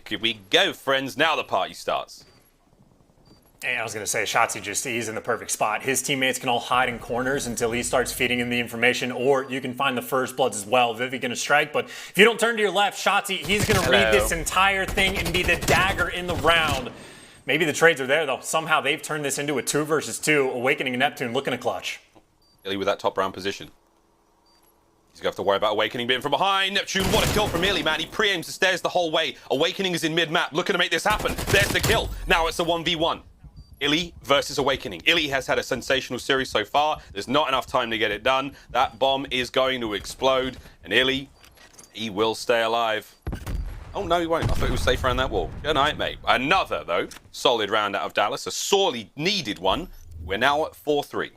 Here we go, friends. Now the party starts. And I was going to say, Shotzzy he's in the perfect spot. His teammates can all hide in corners until he starts feeding him the information, or you can find the first bloods as well. Vivi going to strike, but if you don't turn to your left, Shotzzy, he's going to read this entire thing and be the dagger in the round. Maybe the trades are there, though. Somehow they've turned this into a 2 versus 2. Awakening and Neptune looking to clutch. iLLeY with that top round position. He's going to have to worry about Awakening being from behind. Neptune, what a kill from iLLeY, man. He pre-aims the stairs the whole way. Awakening is in mid-map, looking to make this happen. There's the kill. Now it's a 1v1. iLLeY versus Awakening. iLLeY has had a sensational series so far. There's not enough time to get it done. That bomb is going to explode. And iLLeY, he will stay alive. Oh, no, he won't. I thought he was safe around that wall. Good night, mate. Another, though, solid round out of Dallas. A sorely needed one. We're now at 4-3.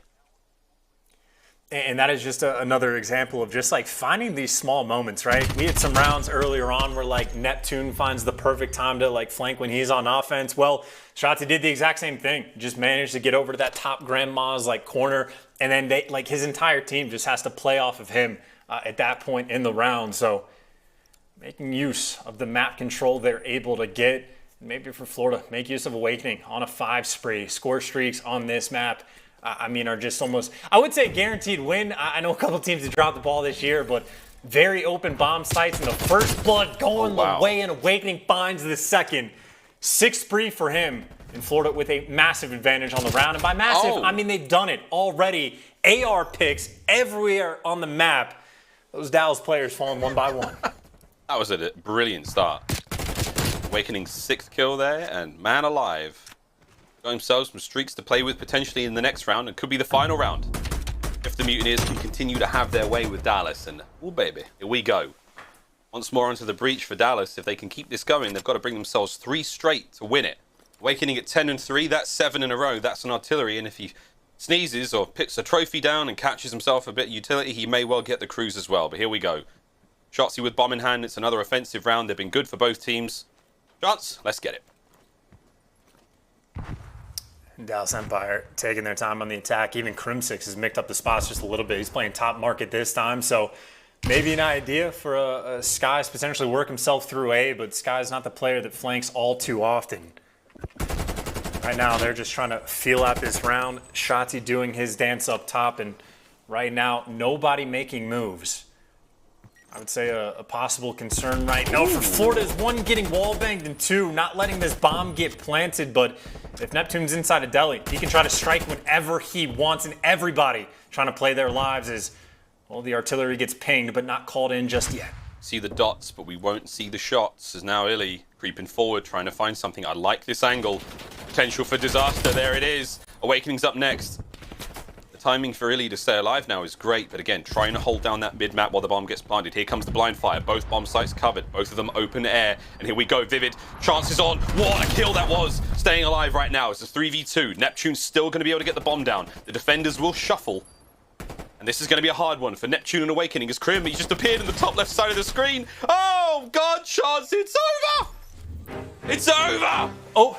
And that is just another example of just like finding these small moments, right? We had some rounds earlier on where like Neptune finds the perfect time to like flank when he's on offense. Well, Shotzzy did the exact same thing. Just managed to get over to that top grandma's like corner, and then they like his entire team just has to play off of him at that point in the round. So making use of the map control they're able to get. Maybe for Florida, make use of Awakening on a 5 spree. Score streaks on this map, I mean, are just almost, I would say, guaranteed win. I know a couple teams have dropped the ball this year, but very open bomb sites, and the first blood going the way, and Awakening finds the second. 6 spree for him in Florida with a massive advantage on the round. And by massive, I mean they've done it already. AR picks everywhere on the map. Those Dallas players falling one by one. That was a brilliant start. Awakening's 6th kill there, and man alive. Got themselves some streaks to play with potentially in the next round, and could be the final round if the Mutineers can continue to have their way with Dallas. And oh baby, here we go. Once more onto the breach for Dallas. If they can keep this going, they've got to bring themselves 3 straight to win it. Awakening at 10-3, that's 7 in a row. That's an artillery, and if he sneezes or picks a trophy down and catches himself a bit of utility, he may well get the cruise as well. But here we go. Shotzzy with bomb in hand. It's another offensive round. They've been good for both teams. Shots, let's get it. Dallas Empire taking their time on the attack. Even Crimsix has mixed up the spots just a little bit. He's playing top market this time, so maybe an idea for a Sky's potentially work himself through A, but Sky's not the player that flanks all too often. Right now, they're just trying to feel out this round. Shotzzy doing his dance up top, and right now, nobody making moves. I would say a possible concern right now for Florida is 1, getting wall banged, and 2, not letting this bomb get planted. But if Neptune's inside of Delhi, he can try to strike whenever he wants, and everybody trying to play their lives as, well, the artillery gets pinged but not called in just yet. see the dots, but we won't see the shots. As now iLLeY creeping forward, trying to find something. I like this angle. Potential for disaster. There it is. Awakening's up next. The timing for iLLeY to stay alive now is great, but again, trying to hold down that mid-map while the bomb gets planted. Here comes the blind fire. Both bomb sites covered. Both of them open air. And here we go. Vivid. Chances on. What a kill that was. Staying alive right now. It's a 3v2. Neptune's still going to be able to get the bomb down. The defenders will shuffle. And this is going to be a hard one for Neptune and Awakening as Crim, he just appeared in the top left side of the screen. Oh, God, Shotzzy, it's over! It's over! Oh,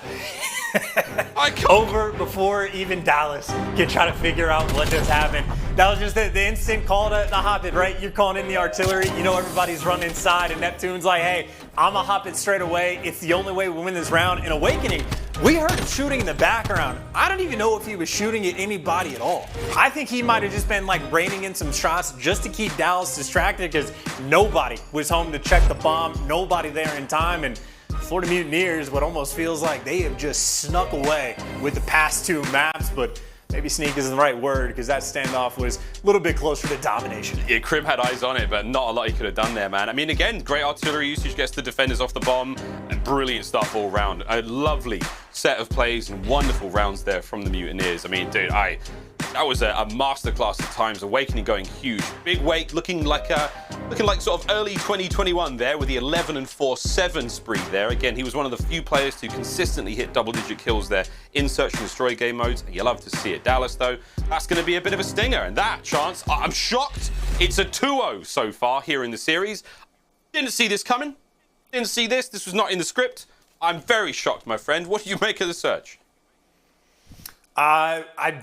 I can't. over before even Dallas can try to figure out what just happened. That was just the instant call to hop it, right? You're calling in the artillery. You know everybody's running inside, and Neptune's like, hey, I'm going to hop it straight away. It's the only way we win this round. And Awakening, we heard him shooting in the background. I don't even know if he was shooting at anybody at all. I think he might have just been like raining in some shots just to keep Dallas distracted because nobody was home to check the bomb. Nobody there in time. And Florida Mutineers, what almost feels like they have just snuck away with the past two maps, but maybe sneak isn't the right word because that standoff was a little bit closer to domination. Yeah, Crim had eyes on it, but not a lot he could have done there, man. I mean, again, great artillery usage gets the defenders off the bomb, and brilliant stuff all round. A lovely set of plays and wonderful rounds there from the Mutineers. I mean, dude, that was a masterclass at times. Awakening going huge. Big Wake looking like sort of early 2021 there with the 11-4-7 spree there. Again, he was one of the few players to consistently hit double-digit kills there in Search and Destroy game modes. You love to see it. Dallas, though, that's going to be a bit of a stinger. And that chance, I'm shocked. It's a 2-0 so far here in the series. Didn't see this coming. Didn't see this. This was not in the script. I'm very shocked, my friend. What do you make of the Search?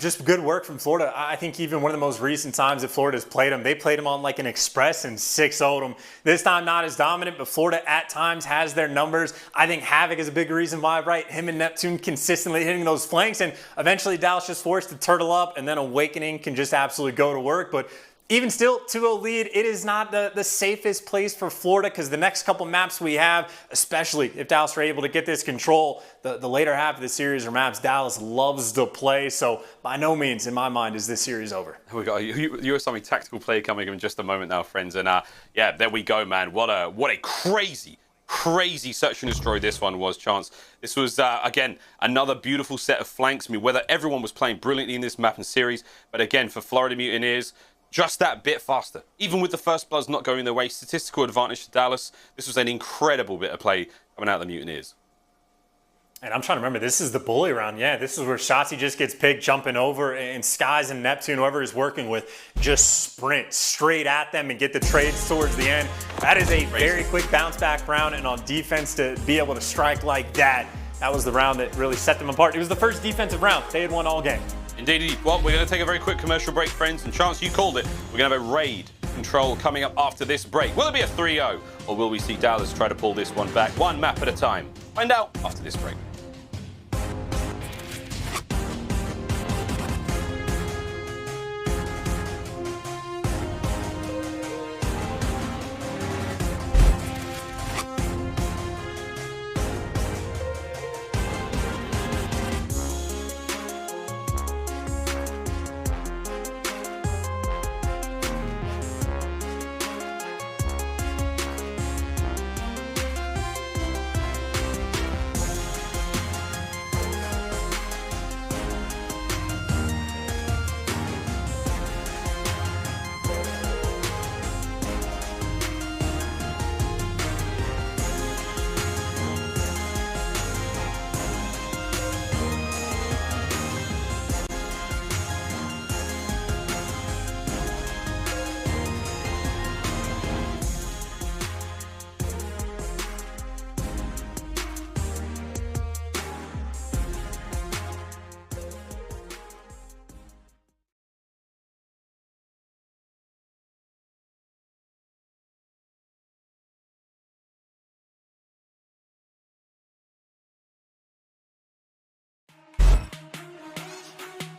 Just good work from Florida. I think even one of the most recent times that Florida's played them, they played them on like an express and 6-0'd them. This time not as dominant, but Florida at times has their numbers. I think Havoc is a big reason why, right? Him and Neptune consistently hitting those flanks, and eventually Dallas just forced to turtle up, and then Awakening can just absolutely go to work. But even still, 2-0 lead, it is not the safest place for Florida because the next couple maps we have, especially if Dallas are able to get this control, the later half of the series or maps Dallas loves to play. So by no means, in my mind, is this series over. We got you something tactical play coming in just a moment now, friends. And yeah, there we go, man. What a crazy Search and Destroy this one was, Chance. This was, again, another beautiful set of flanks. I mean, whether everyone was playing brilliantly in this map and series, but again, for Florida Mutineers, just that bit faster. Even with the first bloods not going their way, statistical advantage to Dallas, this was an incredible bit of play coming out of the Mutineers. And I'm trying to remember, this is the bully round. Yeah, this is where Shotzzy just gets picked jumping over, and Skies and Neptune, whoever he's working with, just sprint straight at them and get the trades towards the end. That is a very quick bounce back round, and on defense to be able to strike like that, that was the round that really set them apart. It was the first defensive round. They had won all game. Indeed. Well, we're going to take a very quick commercial break, friends, and Chance, you called it. We're going to have a raid control coming up after this break. Will it be a 3-0, or will we see Dallas try to pull this one back, one map at a time? Find out after this break.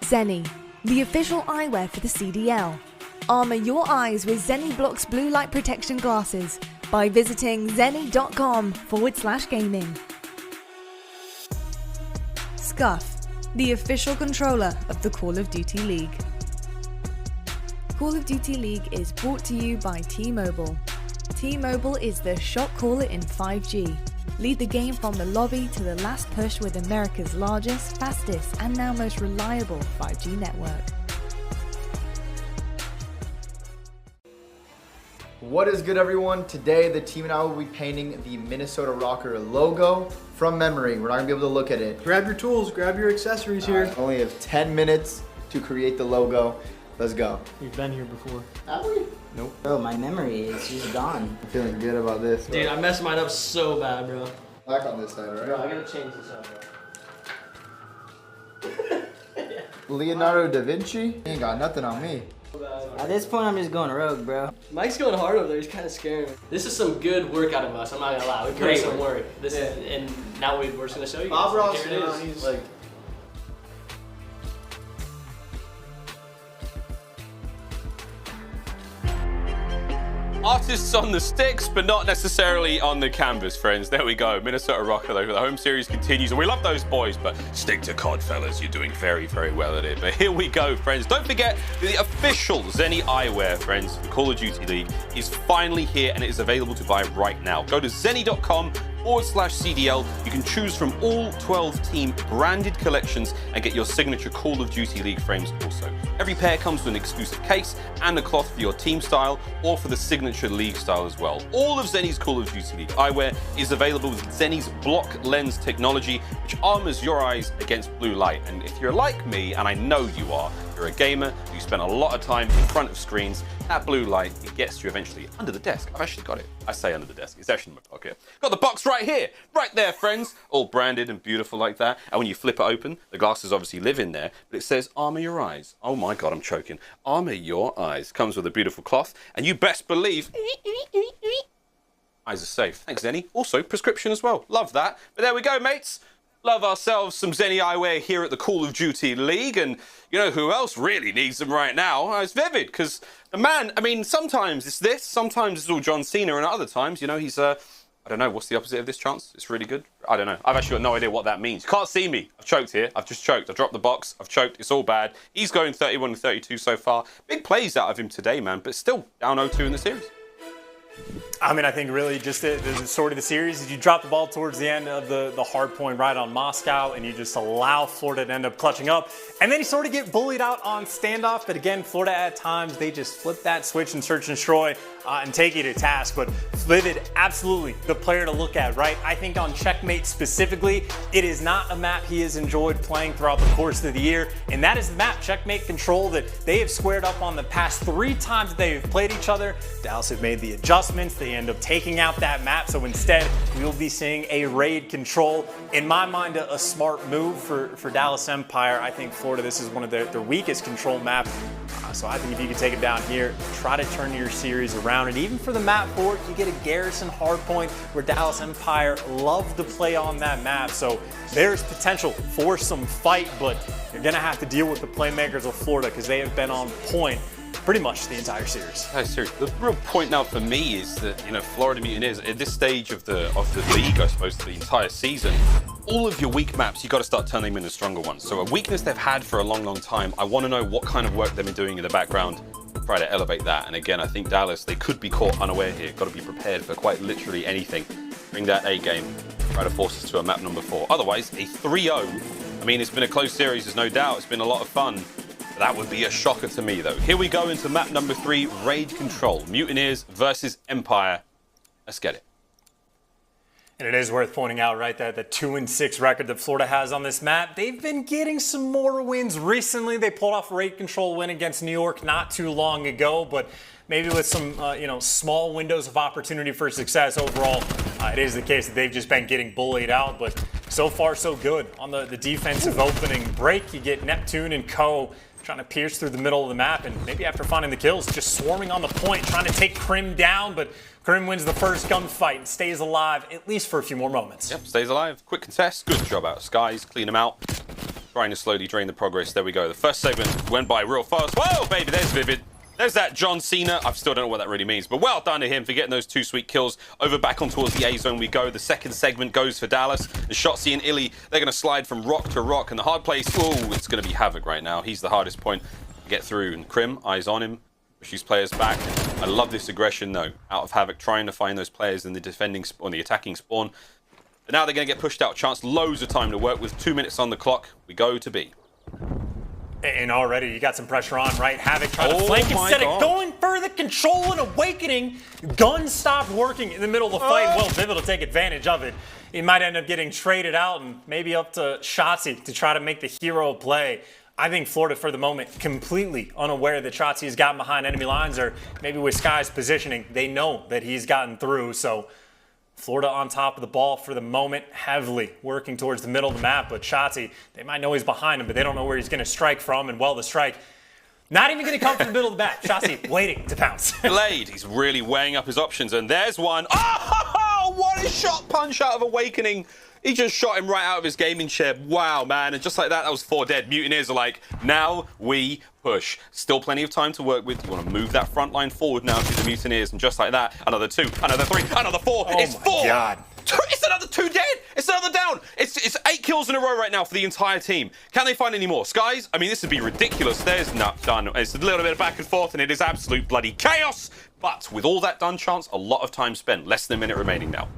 Zenny, the official eyewear for the CDL. Armor your eyes with Zenny Blocks blue light protection glasses by visiting zenny.com/gaming. Scuff, the official controller of the Call of Duty League. Call of Duty League is brought to you by T-Mobile. T-Mobile is the shot caller in 5G. Lead the game from the lobby to the last push with America's largest, fastest, and now most reliable 5G network. What is good, everyone? Today the team and I will be painting the Minnesota Røkkr logo from memory. We're not gonna be able to look at it. Grab your tools, grab your accessories here. Only have 10 minutes to create the logo. Let's go. We've been here before. Have we? Nope. Bro, my memory is just gone. I'm feeling good about this. Dude, I messed mine up so bad, bro. Black on this side, right? Bro, I gotta change this up, bro. Leonardo da Vinci? He ain't got nothing on me. At this point, I'm just going rogue, bro. Mike's going hard over there. He's kind of scaring me. This is some good work out of us. I'm not gonna lie. We put in some work. This is, and now we're just gonna show you. Bob Ross, here it is. He's like. Artists on the sticks, but not necessarily on the canvas, friends. There we go. Minnesota Røkkr, though. The home series continues, and we love those boys, but stick to COD, fellas. You're doing very, very well at it. But here we go, friends. Don't forget the official Zenny eyewear, friends, for Call of Duty League is finally here, and it is available to buy right now. Go to zenny.com/CDL. You can choose from all 12 team branded collections and get your signature Call of Duty League frames also. Every pair comes with an exclusive case and a cloth for your team style or for the signature League style as well. All of Zenny's Call of Duty League eyewear is available with Zenny's block lens technology, which armors your eyes against blue light. And if you're like me, and I know you are, you're a gamer, you spend a lot of time in front of screens, that blue light, it gets you eventually under the desk. I've actually got it. I say under the desk, it's actually in my pocket. Got the box right here, right there, friends. All branded and beautiful like that. And when you flip it open, the glasses obviously live in there, but it says armor your eyes. Oh my God, I'm choking. Armor your eyes. Comes with a beautiful cloth, and you best believe eyes are safe. Thanks, Zenny. Also, prescription as well. Love that. But there we go, mates. Love ourselves some Zenny eyewear here at the Call of Duty League, and you know who else really needs them right now? It's Vivid, because the man, I mean, sometimes it's this, sometimes it's all John Cena, and other times, you know, he's, I don't know, what's the opposite of this chance? It's really good. I don't know. I've actually got no idea what that means. You can't see me. I've choked here. I've just choked. I dropped the box. I've choked. It's all bad. He's going 31 and 32 so far. Big plays out of him today, man, but still down 0-2 in the series. I mean, I think really just the sort of the series is you drop the ball towards the end of the hard point right on Moscow, and you just allow Florida to end up clutching up. And then you sort of get bullied out on standoff, but again, Florida at times, they just flip that switch and search and destroy and take you to task. But Vivid, absolutely the player to look at, right? I think on Checkmate specifically, it is not a map he has enjoyed playing throughout the course of the year, and that is the map, Checkmate Control, that they have squared up on the past 3 times that they've played each other. Dallas have made the adjustments. They end up taking out that map, so instead we will be seeing a raid control. In my mind, a smart move for Dallas Empire. I think Florida, this is one of their weakest control maps, so I think if you can take it down here, try to turn your series around. And even for the map board, you get a Garrison Hardpoint where Dallas Empire love to play on that map, so there's potential for some fight, but you're gonna have to deal with the playmakers of Florida because they have been on point pretty much the entire series. Oh, seriously. The real point now for me is that, you know, Florida Mutineers, at this stage of the league, I suppose, the entire season, all of your weak maps, you got to start turning them into stronger ones. So a weakness they've had for a long, long time, I want to know what kind of work they've been doing in the background, try to elevate that. And again, I think Dallas, they could be caught unaware here. Got to be prepared for quite literally anything. Bring that A game, try to force us to a map number 4. Otherwise, a 3-0. I mean, it's been a close series, there's no doubt. It's been a lot of fun. That would be a shocker to me, though. Here we go into map number 3, Raid Control. Mutineers versus Empire. Let's get it. And it is worth pointing out, right, that the 2-6 record that Florida has on this map, they've been getting some more wins recently. They pulled off a Raid Control win against New York not too long ago, but maybe with some, small windows of opportunity for success overall, it is the case that they've just been getting bullied out, but so far so good. On the defensive opening break, you get Neptune and Co. trying to pierce through the middle of the map, and maybe after finding the kills, just swarming on the point, trying to take Crim down, but Crim wins the first gunfight and stays alive, at least for a few more moments. Yep, stays alive. Quick contest. Good job out of Skies. Clean them out. Trying to slowly drain the progress. There we go. The first segment went by real fast. Whoa, baby, there's Vivid. There's that John Cena. I still don't know what that really means, but well done to him for getting those 2 sweet kills. Over back on towards the A zone we go. The second segment goes for Dallas. And Shotzzy and iLLeY, they're going to slide from rock to rock. And the hard place, oh, it's going to be Havoc right now. He's the hardest point to get through. And Crim, eyes on him. These players back. I love this aggression though. Out of Havoc trying to find those players in the defending on the attacking spawn. But now they're going to get pushed out. Chance loads of time to work with. 2 minutes on the clock. We go to B. And already you got some pressure on, right? Havoc trying to flank instead of going for the control and awakening. Gun stopped working in the middle of the fight. Well, Vivid will take advantage of it. He might end up getting traded out and maybe up to Shotzzy to try to make the hero play. I think Florida, for the moment, completely unaware that Shotzzy has gotten behind enemy lines, or maybe with Sky's positioning, they know that he's gotten through. So Florida on top of the ball for the moment, heavily working towards the middle of the map. But Shotzzy, they might know he's behind him, but they don't know where he's going to strike from. And well, the strike, not even going to come from the middle of the map. Shotzzy waiting to pounce. Delayed. He's really weighing up his options, and there's one. Oh, what a shot punch out of Awakening. He just shot him right out of his gaming chair. Wow, man. And just like that, that was 4 dead. Mutineers are like, now we push. Still plenty of time to work with. You want to move that front line forward now to the Mutineers. And just like that, another 2, another 3, another 4. Oh, it's 4. God. It's another 2 dead. It's another down. It's 8 kills in a row right now for the entire team. Can they find any more? Skies? I mean, this would be ridiculous. There's not done. It's a little bit of back and forth, and it is absolute bloody chaos. But with all that done, Chance, a lot of time spent. Less than a minute remaining now.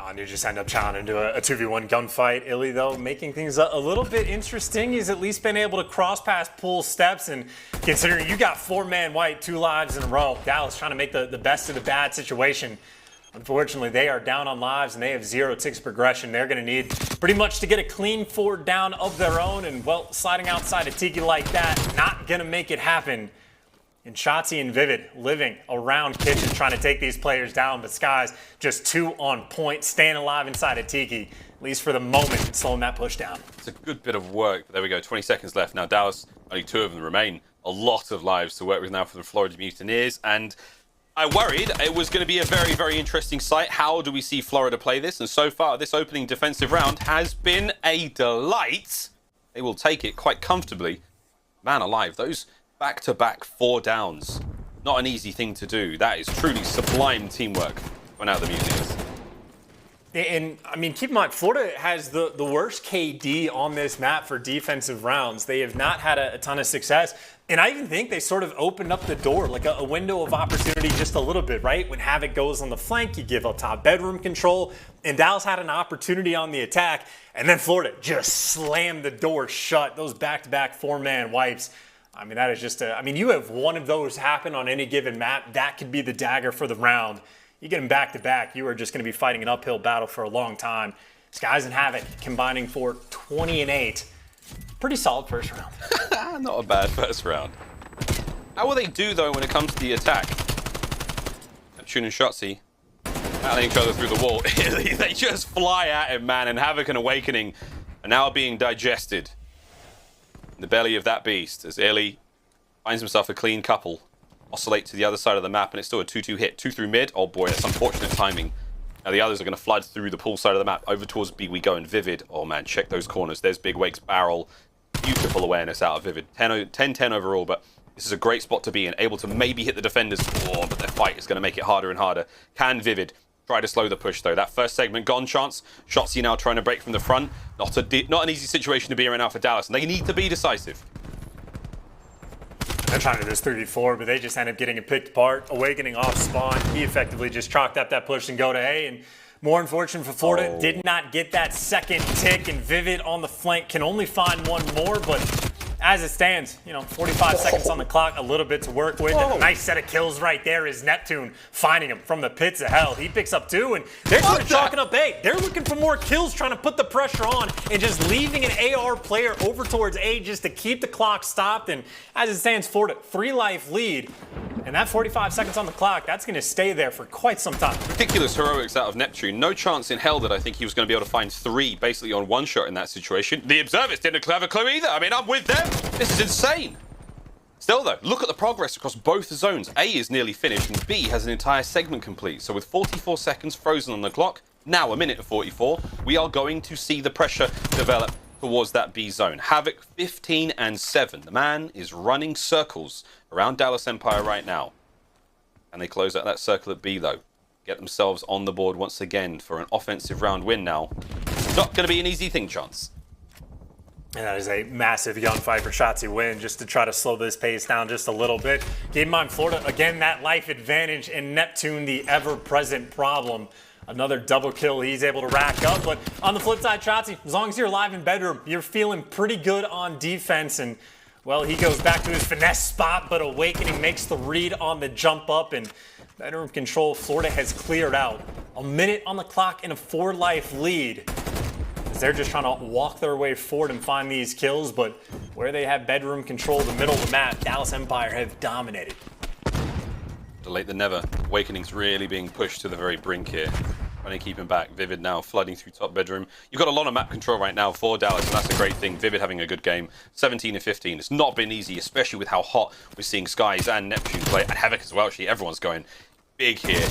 And you just end up challenging into a 2v1 gunfight. iLLeY, though, making things a little bit interesting. He's at least been able to cross past pull steps, and considering you got 4-man white 2 lives in a row, Dallas trying to make the best of the bad situation. Unfortunately, they are down on lives, and they have 0 ticks progression. They're going to need pretty much to get a clean 4 down of their own, and, well, sliding outside a Tiki like that, not going to make it happen. And Shotzzy and Vivid living around Kitchen trying to take these players down, but Skies just 2 on point, staying alive inside of Tiki, at least for the moment, slowing that push down. It's a good bit of work, but there we go, 20 seconds left. Now Dallas, only 2 of them remain. A lot of lives to work with now for the Florida Mutineers, and I worried it was going to be a very, very interesting sight. How do we see Florida play this? And so far, this opening defensive round has been a delight. They will take it quite comfortably. Man alive, those back-to-back 4 downs. Not an easy thing to do. That is truly sublime teamwork going out of the Mutineers. And, I mean, keep in mind, Florida has the worst KD on this map for defensive rounds. They have not had a ton of success. And I even think they sort of opened up the door, like a window of opportunity just a little bit, right? When Havoc goes on the flank, you give up top bedroom control. And Dallas had an opportunity on the attack. And then Florida just slammed the door shut. Those back-to-back 4-man wipes. I mean, that is just I mean, you have one of those happen on any given map. That could be the dagger for the round. You get them back-to-back, you are just going to be fighting an uphill battle for a long time. Skies and Havoc combining for 20 and 8. Pretty solid first round. Not a bad first round. How will they do, though, when it comes to the attack? Neptune and Shotzzy battling each other through the wall. They just fly at him, man, and Havoc and Awakening are now being digested in the belly of that beast as iLLeY finds himself a clean couple. Oscillate to the other side of the map, and it's still a 2-2 hit. 2 through mid. Oh boy, that's unfortunate timing. Now the others are going to flood through the pool side of the map. Over towards B we go, and Vivid. Oh man, check those corners. There's Big Wake's barrel. Beautiful awareness out of Vivid. 10-10 overall, but this is a great spot to be in. Able to maybe hit the defenders. Oh, but their fight is going to make it harder and harder. Can Vivid try to slow the push, though? That first segment gone, Chance. Shotzzy now trying to break from the front. Not an easy situation to be in right now for Dallas, and they need to be decisive. They're trying to do this 3v4, but they just end up getting it picked apart. Awakening off spawn. He effectively just chalked up that push and go to A. And more unfortunate for Florida, did not get that second tick. And Vivid on the flank can only find one more, but as it stands, 45 seconds on the clock, a little bit to work with. And a nice set of kills right there is Neptune finding him from the pits of hell. He picks up 2, and they're sort of chalking up A. They're looking for more kills, trying to put the pressure on, and just leaving an AR player over towards A just to keep the clock stopped. And as it stands, Florida, 3-life lead. And that 45 seconds on the clock, that's going to stay there for quite some time. Ridiculous heroics out of Neptune. No chance in hell that I think he was going to be able to find 3 basically on one shot in that situation. The observers didn't have a clue either. I mean, I'm with them. This is insane. Still, though, look at the progress across both the zones. A is nearly finished, and B has an entire segment complete. So with 44 seconds frozen on the clock, now a minute and 44, we are going to see the pressure develop towards that B zone. Havoc 15 and 7. The man is running circles around Dallas Empire right now. And they close out that circle at B, though. Get themselves on the board once again for an offensive round win now. Not going to be an easy thing, Chance. And that is a massive gunfight for Shotzzy win, just to try to slow this pace down just a little bit. Keep in mind, Florida, again, that life advantage, and Neptune, the ever-present problem. Another double kill he's able to rack up. But on the flip side, Shotzzy, as long as you're alive in bedroom, you're feeling pretty good on defense. And, well, he goes back to his finesse spot, but Awakening makes the read on the jump up. And bedroom control, Florida has cleared out. A minute on the clock and a 4-life lead. They're just trying to walk their way forward and find these kills, but where they have bedroom control, the middle of the map, Dallas Empire have dominated. Late than never. Awakening's really being pushed to the very brink here. Trying to keep him back. Vivid now flooding through top bedroom. You've got a lot of map control right now for Dallas, and that's a great thing. Vivid having a good game. 17 and 15. It's not been easy, especially with how hot we're seeing Skies and Neptune play. And Havoc as well, actually. Everyone's going big here.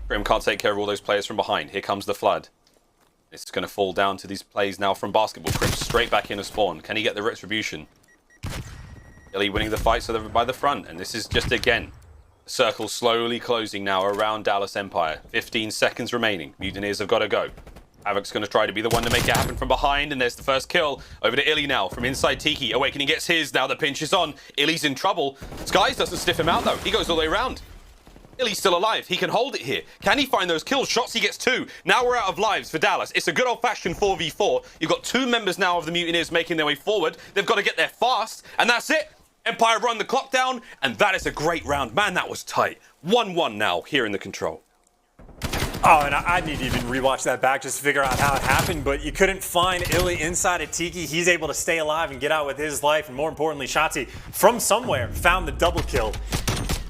Grim can't take care of all those players from behind. Here comes the flood. It's going to fall down to these plays now from Basketball. Crim straight back into spawn. Can he get the retribution? iLLeY winning the fight so they're by the front. And this is just, again, a circle slowly closing now around Dallas Empire. 15 seconds remaining. Mutineers have got to go. Havoc's going to try to be the one to make it happen from behind. And there's the first kill. Over to iLLeY now from inside Tiki. Awakening gets his. Now the pinch is on. iLLeY's in trouble. Skies doesn't sniff him out, though. He goes all the way around. iLLeY's still alive. He can hold it here. Can he find those kills? Shotzzy gets 2. Now we're out of lives for Dallas. It's a good old-fashioned 4v4. You've got 2 members now of the Mutineers making their way forward. They've got to get there fast, and that's it. Empire run the clock down, and that is a great round. Man, that was tight. 1-1 now here in the control. Oh, and I need to even rewatch that back just to figure out how it happened, but you couldn't find iLLeY inside of Tiki. He's able to stay alive and get out with his life, and more importantly, Shotzzy, from somewhere, found the double kill.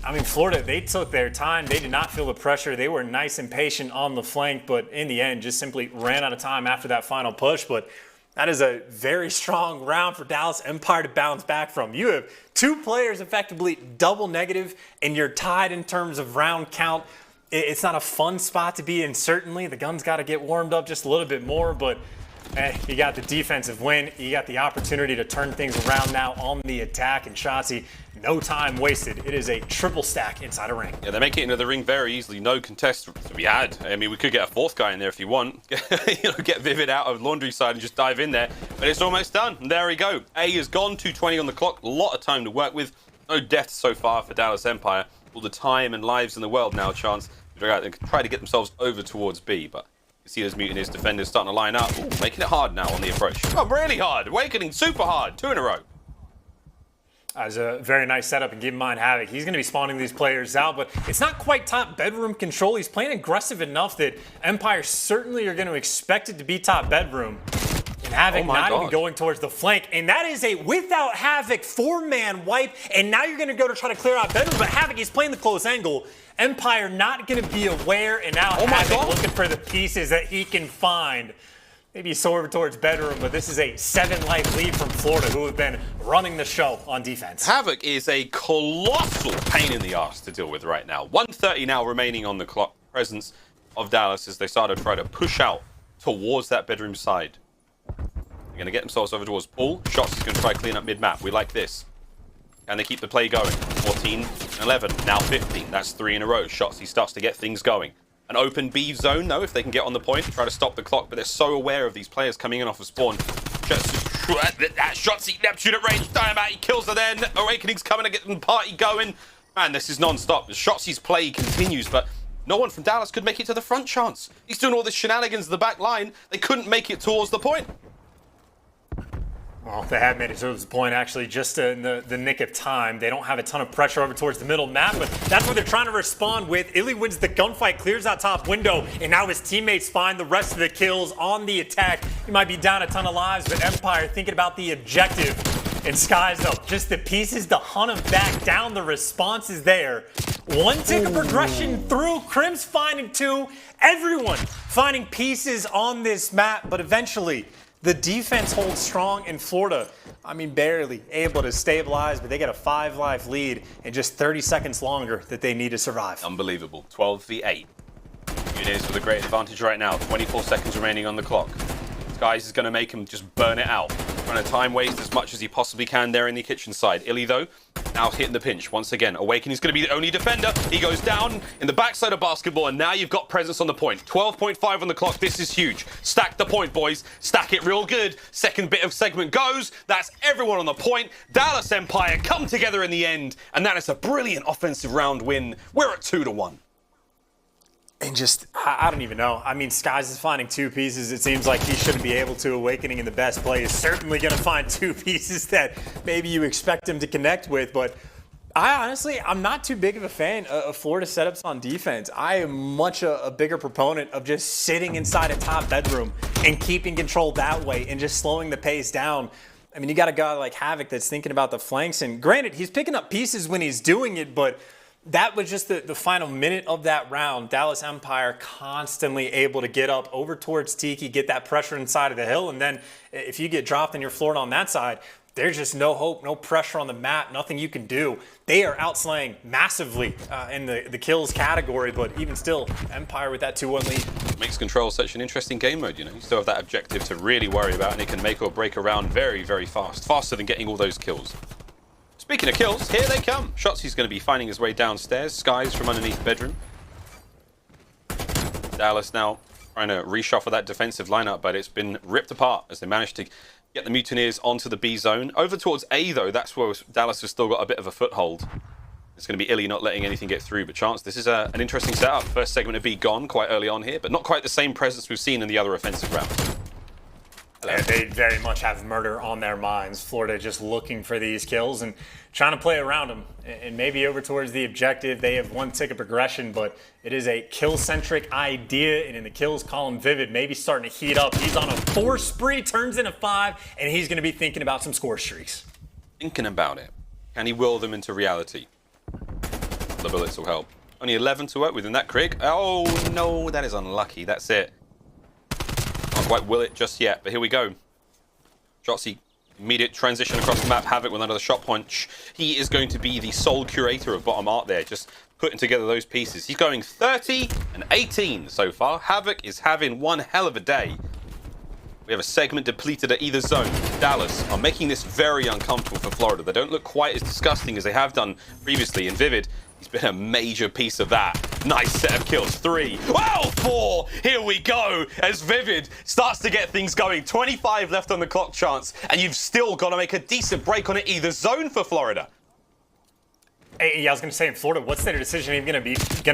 I mean, Florida, they took their time. They did not feel the pressure. They were nice and patient on the flank, but in the end, just simply ran out of time after that final push. But that is a very strong round for Dallas Empire to bounce back from. You have 2 players effectively double negative, and you're tied in terms of round count. It's not a fun spot to be in, certainly. The gun's got to get warmed up just a little bit more, but you got the defensive win. You got the opportunity to turn things around now on the attack, and Shotzzy, no time wasted. It is a triple stack inside a ring. Yeah, they make it into the ring very easily. No contest to be had. I mean, we could get a 4th guy in there if you want. Get Vivid out of laundry side and just dive in there. But it's almost done. And there we go. A is gone. 2:20 on the clock. A lot of time to work with. No deaths so far for Dallas Empire. All the time and lives in the world now. Chance to try to get themselves over towards B, but you see those Mutineers defenders starting to line up. Ooh, making it hard now on the approach. Oh, really hard. Awakening super hard. 2 in a row. That was a very nice setup, and keep in mind, Havoc, he's going to be spawning these players out, but it's not quite top bedroom control. He's playing aggressive enough that Empire certainly are going to expect it to be top bedroom. And Havoc not even going towards the flank, and that is a without Havoc 4-man wipe, and now you're going to go to try to clear out bedroom, but Havoc is playing the close angle. Empire not going to be aware, and now Havoc looking for the pieces that he can find. Maybe soar over towards bedroom, but this is a 7-life lead from Florida, who have been running the show on defense. Havoc is a colossal pain in the ass to deal with right now. 1:30 now remaining on the clock. Presence of Dallas as they start to try to push out towards that bedroom side. They're going to get themselves over towards Paul. Shotzzy is going to try to clean up mid-map. We like this. Can they keep the play going? 14, 11, now 15. That's 3 in a row. Shotzzy starts to get things going. An open B zone, though, if they can get on the point, try to stop the clock, but they're so aware of these players coming in off of spawn. Shotzzy, Neptune at range, Dynamite, he kills her then. Awakening's coming to get the party going. Man, this is non-stop. Shotzzy's play continues, but no one from Dallas could make it to the front chance. He's doing all this shenanigans in the back line. They couldn't make it towards the point. Well, they have made it to this point, actually, just in the nick of time. They don't have a ton of pressure over towards the middle map, but that's what they're trying to respond with. iLLeY wins the gunfight, clears that top window, and now his teammates find the rest of the kills on the attack. He might be down a ton of lives, but Empire thinking about the objective. And Skies up, just the pieces to hunt him back down. The response is there. 1 tick of progression through. Crim's finding 2. Everyone finding pieces on this map, but eventually the defense holds strong in Florida. I mean, barely able to stabilize, but they get a 5-life lead in just 30 seconds longer that they need to survive. Unbelievable. 12v8. Mutineers with a great advantage right now. 24 seconds remaining on the clock. Guys is going to make him just burn it out. Trying to time waste as much as he possibly can there in the kitchen side. iLLeY, though, now hitting the pinch once again. Awakening's going to be the only defender. He goes down in the backside of basketball, and now you've got presence on the point. 12.5 on the clock. This is huge. Stack the point, boys. Stack it real good. Second bit of segment goes. That's everyone on the point. Dallas Empire come together in the end, and that is a brilliant offensive round win. We're at 2-1. And just, I don't even know. I mean, Skies is finding two pieces. It seems like he shouldn't be able to. Awakening in the best play is certainly going to find two pieces that maybe you expect him to connect with. But I'm not too big of a fan of Florida setups on defense. I am much a bigger proponent of just sitting inside a top bedroom and keeping control that way and just slowing the pace down. I mean, you got a guy like Havoc that's thinking about the flanks. And granted, he's picking up pieces when he's doing it, but that was just the final minute of that round. Dallas Empire constantly able to get up over towards Tiki, get that pressure inside of the hill, and then if you get dropped and you're floored on that side, there's just no hope, no pressure on the map, nothing you can do. They are outslaying massively in the kills category, but even still, Empire with that 2-1 lead. Makes Control such an interesting game mode, you know. You still have that objective to really worry about, and it can make or break a round very, very fast. Faster than getting all those kills. Speaking of kills, here they come. Shotzzy's going to be finding his way downstairs. Skies from underneath the bedroom. Dallas now trying to reshuffle that defensive lineup, but it's been ripped apart as they managed to get the Mutineers onto the B zone. Over towards A, though, that's where Dallas has still got a bit of a foothold. It's going to be iLLeY not letting anything get through, but Chance, this is an interesting setup. First segment of B gone quite early on here, but not quite the same presence we've seen in the other offensive rounds. Yeah, they very much have murder on their minds. Florida just looking for these kills and trying to play around them. And maybe over towards the objective, they have one tick of progression, but it is a kill-centric idea. And in the kills column, Vivid maybe starting to heat up. He's on a 4 spree, turns into 5, and he's going to be thinking about some score streaks. Thinking about it. Can he will them into reality? The bullets will help. Only 11 to work with in that Krig. Oh, no, that is unlucky. That's it. Can't quite will it just yet, but here we go. Shotzzy, immediate transition across the map. Havoc with another shot punch. He is going to be the sole curator of bottom art there, just putting together those pieces. He's going 30 and 18 so far. Havoc is having one hell of a day. We have a segment depleted at either zone. Dallas are making this very uncomfortable for Florida. They don't look quite as disgusting as they have done previously. In Vivid, he's been a major piece of that. Nice set of kills. 3. Wow, 4. Here we go. As Vivid starts to get things going. 25 left on the clock, Chance. And you've still got to make a decent break on it either zone for Florida. Hey, I was going to say, in Florida, what's their decision even going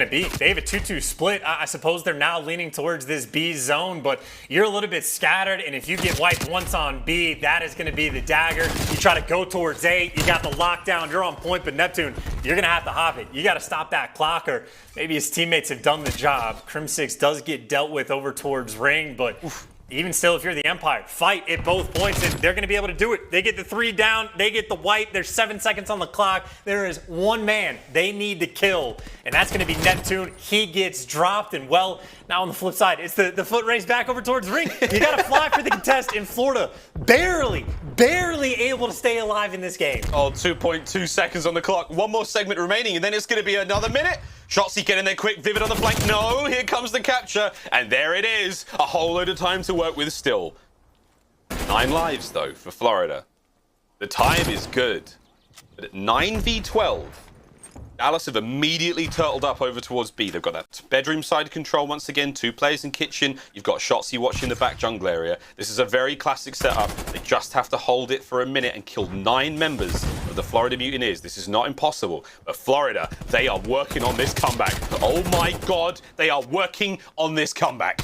to be? They have a 2-2 split. I suppose they're now leaning towards this B zone, but you're a little bit scattered, and if you get wiped once on B, that is going to be the dagger. You try to go towards A, you got the lockdown, you're on point, but Neptune, you're going to have to hop it. You got to stop that clock, or maybe his teammates have done the job. Crimsix does get dealt with over towards Ring, but even still, if you're the Empire, fight at both points, and they're going to be able to do it. They get the 3 down, they get the wipe, there's 7 seconds on the clock. There is one man they need to kill, and that's going to be Neptune. He gets dropped, and well, now on the flip side, it's the foot race back over towards Ring. You got to fly for the contest in Florida. Barely able to stay alive in this game. Oh, 2.2 seconds on the clock. One more segment remaining, and then it's going to be another minute. Shotzzy getting there quick. Vivid on the flank. No, here comes the capture. And there it is. A whole load of time to work with still. 9 lives, though, for Florida. The time is good. But at 9v12, Dallas have immediately turtled up over towards B. They've got that bedroom side control once again. 2 players in kitchen. You've got Shotzzy watching the back jungle area. This is a very classic setup. They just have to hold it for a minute and kill 9 members of the Florida Mutineers. This is not impossible. But Florida, they are working on this comeback. Oh my God, they are working on this comeback.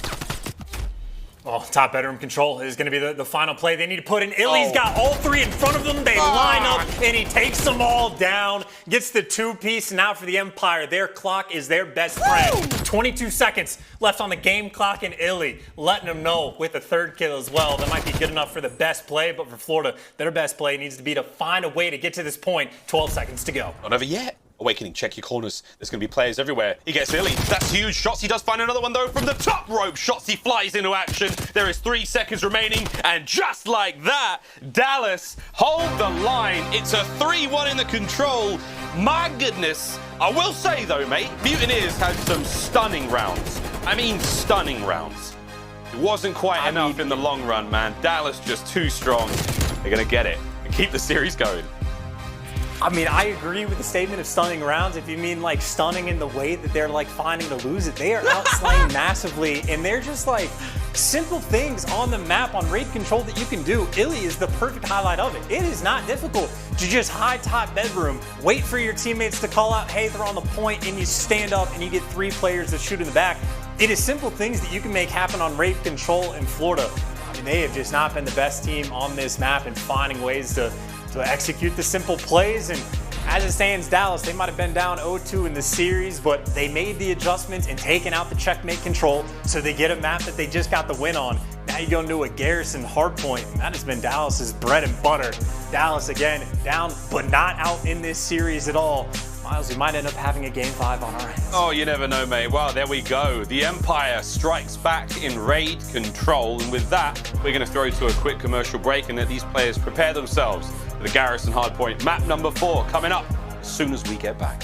Well, top bedroom control is going to be the final play. They need to put in. iLLeY's got all 3 in front of them. They line up, and he takes them all down. Gets the 2-piece. Now for the Empire, their clock is their best friend. 22 seconds left on the game clock, and iLLeY letting them know with a 3rd kill as well. That might be good enough for the best play, but for Florida, their best play needs to be to find a way to get to this point. 12 seconds to go. Not over yet. Awakening, check your corners. There's going to be players everywhere. He gets iLLeY. That's huge. Shotzzy does find another one, though, from the top rope. Shotzzy flies into action. There is 3 seconds remaining, and just like that, Dallas hold the line. It's a 3-1 in the control. My goodness. I will say, though, mate, Mutineers had some stunning rounds. I mean, stunning rounds. It wasn't quite enough in the long run, man. Dallas just too strong. They're going to get it and keep the series going. I mean, I agree with the statement of stunning rounds. If you mean like stunning in the way that they're like finding to lose it, they are outslaying massively, and they're just like simple things on the map on raid control that you can do. iLLeY is the perfect highlight of it. It is not difficult to just hide top bedroom, wait for your teammates to call out, hey, they're on the point, and you stand up and you get 3 players that shoot in the back. It is simple things that you can make happen on raid control in Florida. I mean, they have just not been the best team on this map and finding ways to execute the simple plays. And as it stands, Dallas, they might have been down 0-2 in the series, but they made the adjustments and taken out the checkmate control, so they get a map that they just got the win on. Now you go into a Garrison Hardpoint, and that has been Dallas's bread and butter. Dallas, again, down, but not out in this series at all. Miles, we might end up having a Game 5 on our hands. Oh, you never know, mate. Well, there we go. The Empire strikes back in raid control. And with that, we're going to throw to a quick commercial break and let these players prepare themselves for the Garrison Hardpoint map number 4 coming up as soon as we get back.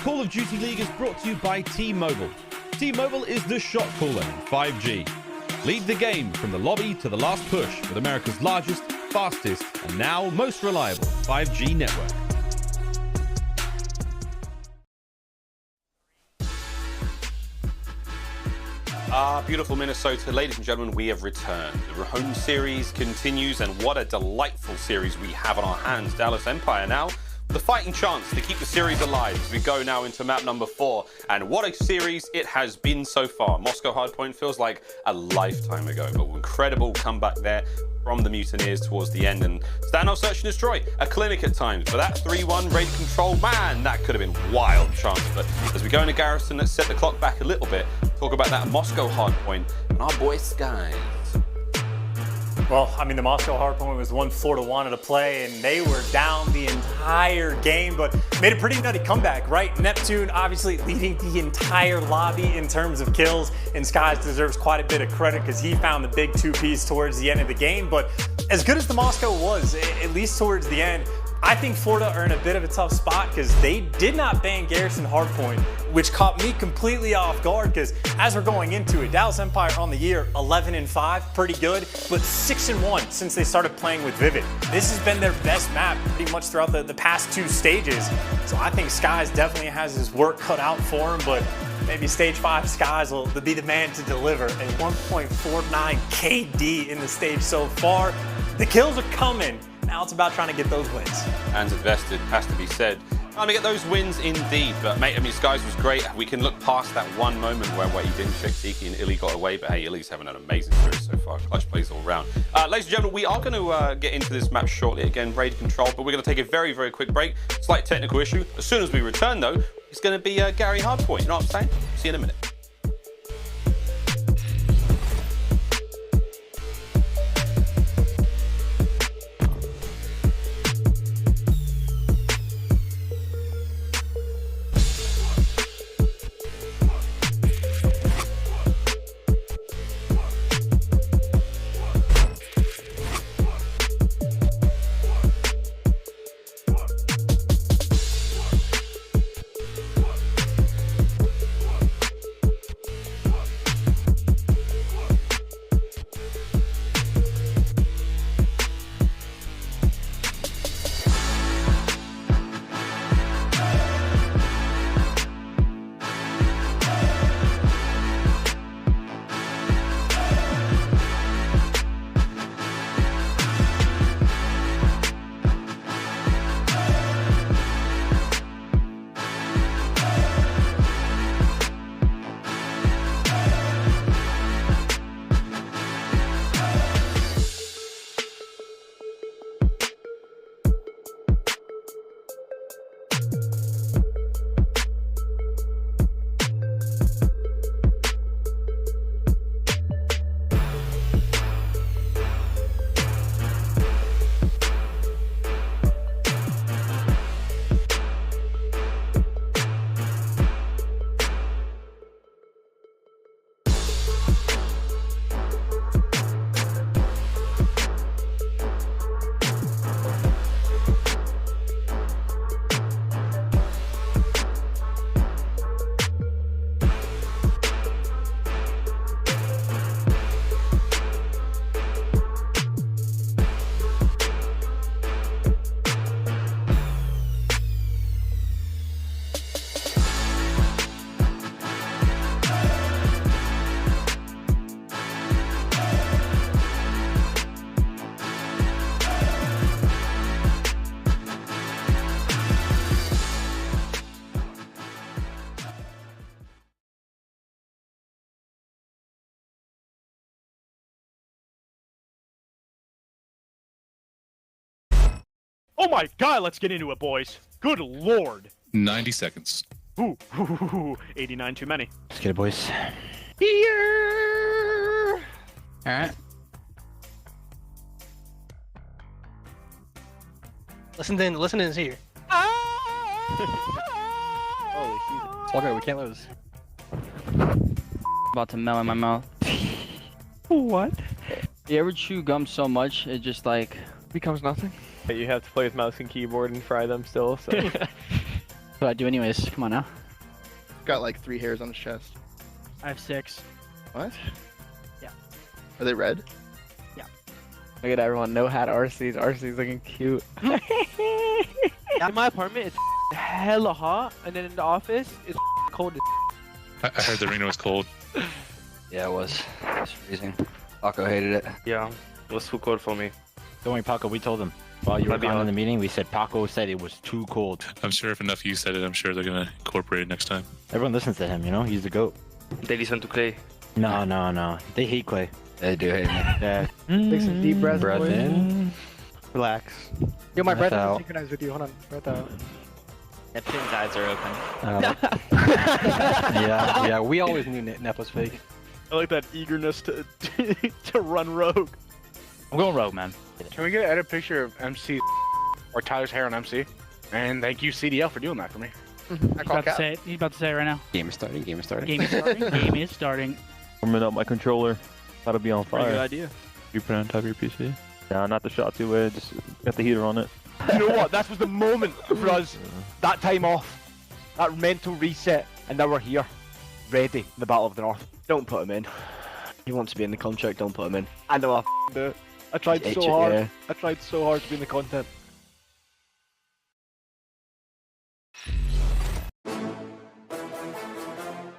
Call of Duty League is brought to you by T-Mobile. T-Mobile is the shot caller in 5G. Lead the game from the lobby to the last push with America's largest, fastest, and now most reliable 5G network. Beautiful Minnesota. Ladies and gentlemen, we have returned. The home series continues, and what a delightful series we have on our hands. Dallas Empire now the fighting chance to keep the series alive as we go now into map number 4. And what a series it has been so far. Moscow Hardpoint feels like a lifetime ago, but incredible comeback there from the Mutineers towards the end. And Standoff Search and Destroy, a clinic at times, but that 3-1 raid control, man, that could have been wild chance. But as we go into Garrison, let's set the clock back a little bit, talk about that Moscow Hardpoint and our boy Skies. Well, I mean, the Moscow Hardpoint was one Florida wanted to play, and they were down the entire game, but made a pretty nutty comeback, right? Neptune obviously leading the entire lobby in terms of kills, and Skies deserves quite a bit of credit because he found the big 2-piece towards the end of the game. But as good as the Moscow was, at least towards the end, I think Florida are in a bit of a tough spot because they did not ban Garrison Hardpoint, which caught me completely off guard because as we're going into it, Dallas Empire on the year 11-5, pretty good, but 6-1 since they started playing with Vivid. This has been their best map pretty much throughout the past 2 stages. So I think Skies definitely has his work cut out for him, but maybe stage 5 Skies will be the man to deliver. A 1.49 KD in the stage so far. The kills are coming. Now it's about trying to get those wins. Hands invested, has to be said. Trying to get those wins indeed. But mate, I mean, Skies was great. We can look past that one moment where he didn't check Tiki and iLLeY got away. But hey, iLLeY's having an amazing series so far. Clutch plays all round. Ladies and gentlemen, we are going to get into this map shortly. Again, raid control, but we're going to take a very, very quick break. Slight technical issue. As soon as we return, though, it's going to be Gary Hardpoint. You know what I'm saying? See you in a minute. Oh my god, let's get into it, boys. Good lord. 90 seconds. Ooh, 89 too many. Let's get it, boys. Here. Alright. Listen in here. Holy shit. It's all good, we can't lose. About to melt in my mouth. What? You ever chew gum so much, it just like becomes nothing? You have to play with mouse and keyboard and fry them still, so. What do I do anyways? Come on now. Got like 3 hairs on his chest. I have 6. What? Yeah. Are they red? Yeah. Look at everyone, no hat RC's. RC's looking cute. In my apartment, it's hella hot, and then in the office, it's cold as I heard the arena was cold. Yeah, it was. It was freezing. Paco hated it. Yeah, it was too cold for me. Don't worry, Paco, we told him. While you were gone in the meeting, we said Paco said it was too cold. I'm sure if enough of you said it, I'm sure they're gonna incorporate it next time. Everyone listens to him, you know? He's the GOAT. They listen to Clay. No. They hate Clay. They do hate me. Yeah. Take some deep breaths. Breath in. Relax. Yo, my breath out. is synchronized with you. Hold on. Breath out. Neptune's eyes are open. Yeah, we always knew Nep was fake. I like that eagerness to run rogue. I'm going rogue, man. Can we get an edit picture of MC or Tyler's hair on MC? And thank you, CDL, for doing that for me. He's about to say it right now. Game is starting. Game is starting. Warming up my controller. That'll be on fire. Good idea. You put it on top of your PC? Yeah, not the Shotzzy way, just got the heater on it. You know what? That was the moment for us. That time off. That mental reset. And now we're here. Ready in the Battle of the North. Don't put him in. He wants to be in the contract, don't put him in. I know I do it. I tried so hard. Yeah. I tried so hard to be in the content.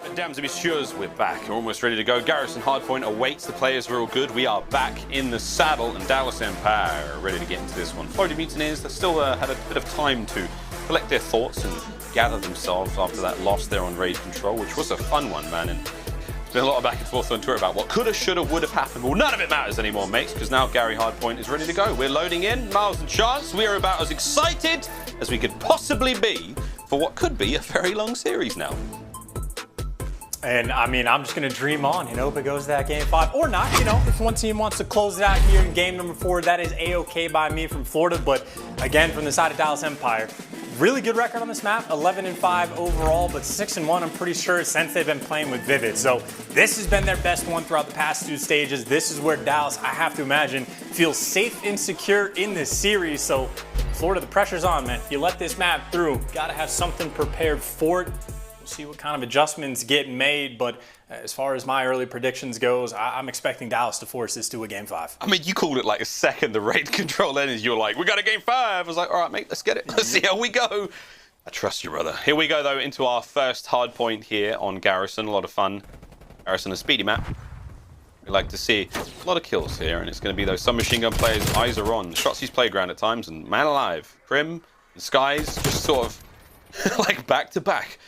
Mesdames et messieurs, we're back. We're almost ready to go. Garrison Hardpoint awaits. The players are all good. We are back in the saddle, and Dallas Empire are ready to get into this one. Florida Mutineers, they still had a bit of time to collect their thoughts and gather themselves after that loss there on Raid Control, which was a fun one, man. And there's been a lot of back and forth on Twitter about what coulda, shoulda, would have happened. Well, none of it matters anymore, mates, because now Gary Hardpoint is ready to go. We're loading in, Miles and Chance. We are about as excited as we could possibly be for what could be a very long series now. And I mean, I'm just going to dream on and hope it goes to that game 5 or not. You know, if one team wants to close it out here in game number 4, that is A-okay by me from Florida. But again, from the side of Dallas Empire, really good record on this map, 11-5 overall, but 6-1, I'm pretty sure, since they've been playing with Vivid. So this has been their best one throughout the past 2 stages. This is where Dallas, I have to imagine, feels safe and secure in this series. So Florida, the pressure's on, man. If you let this map through, got to have something prepared for it. We'll see what kind of adjustments get made, but as far as my early predictions goes, I'm expecting Dallas to force this to a game 5. I mean, you called it like a second. The Raid Control ends. You're like, we got a game 5. I was like, all right, mate, let's get it. Let's see how we go. I trust you, brother. Here we go, though, into our first hard point here on Garrison. A lot of fun. Garrison, a speedy map. We like to see a lot of kills here, and it's going to be those submachine gun players' eyes are on. Shotzzy's playground at times, and man alive. Crim and Skies just sort of like back-to-back.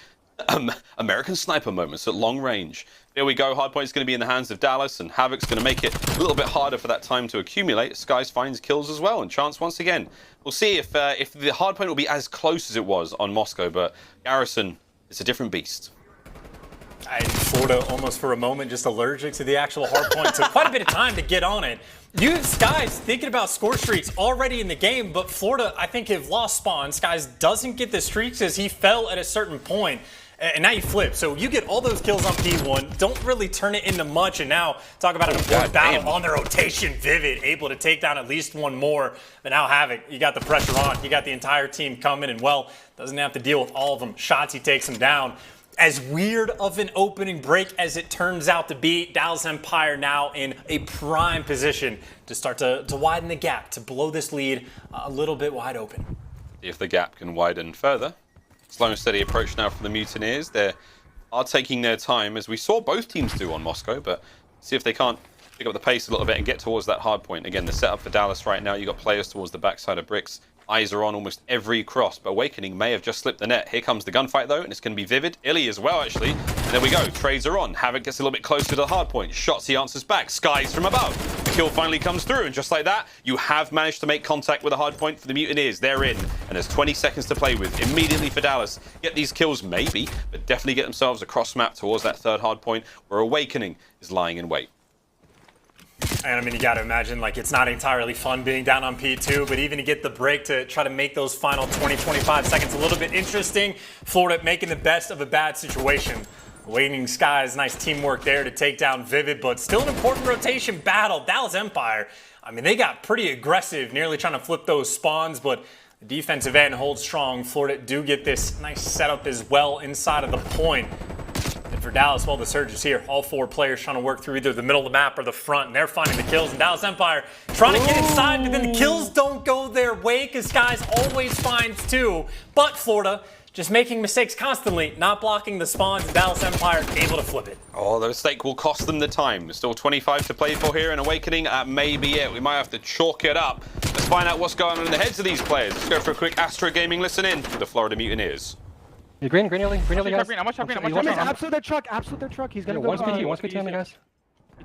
American sniper moments at long range. Here we go. Hardpoint's going to be in the hands of Dallas, and Havoc's going to make it a little bit harder for that time to accumulate. Skies finds kills as well, and Chance once again. We'll see if the Hardpoint will be as close as it was on Moscow, but Garrison is a different beast. Florida almost for a moment just allergic to the actual Hardpoint. Took quite a bit of time to get on it. You have Skies thinking about score streaks already in the game, but Florida, I think, have lost spawn. Skies doesn't get the streaks as he fell at a certain point. And now you flip. So you get all those kills on P1, don't really turn it into much, and now talk about an important battle on the rotation. Vivid, able to take down at least one more. But now Havoc, you got the pressure on. You got the entire team coming, and well, doesn't have to deal with all of them. Shotzzy takes him down. As weird of an opening break as it turns out to be, Dallas Empire now in a prime position to start to widen the gap, to blow this lead a little bit wide open. If the gap can widen further. Slow and steady approach now from the Mutineers. They are taking their time, as we saw both teams do on Moscow, but see if they can't pick up the pace a little bit and get towards that hard point. Again, the setup for Dallas right now, you've got players towards the backside of bricks. Eyes are on almost every cross, but Awakening may have just slipped the net. Here comes the gunfight, though, and it's going to be Vivid. iLLeY as well, actually. And there we go. Trades are on. Havoc gets a little bit closer to the hard point. Shotzzy answers back. Skies from above. kill finally comes through, and just like that, you have managed to make contact with a hard point for the Mutineers. They're in, and there's 20 seconds to play with. Immediately for Dallas, get these kills maybe, but definitely get themselves across map towards that third hard point where Awakening is lying in wait. And I mean, you got to imagine, like, it's not entirely fun being down on P2, but even to get the break to try to make those final 20-25 seconds a little bit interesting. Florida making the best of a bad situation. Awakening Skies, nice teamwork there to take down Vivid, but still an important rotation battle. Dallas Empire, I mean, they got pretty aggressive, nearly trying to flip those spawns, but the defensive end holds strong. Florida do get this nice setup as well inside of the point. And for Dallas, well, the surge is here. All 4 players trying to work through either the middle of the map or the front, and they're finding the kills. And Dallas Empire trying to get inside, but then the kills don't go their way because Skies always finds 2. But Florida just making mistakes constantly, not blocking the spawns, and Dallas Empire able to flip it. Oh, the mistake will cost them the time. There's still 25 to play for here in Awakening. That may be it. We might have to chalk it up. Let's find out what's going on in the heads of these players. Let's go for a quick Astro Gaming listen in to the Florida Mutineers. Yeah, green early, guys. I'm watching green. Absolute their truck. He's gonna go. One's P2 on me, guys.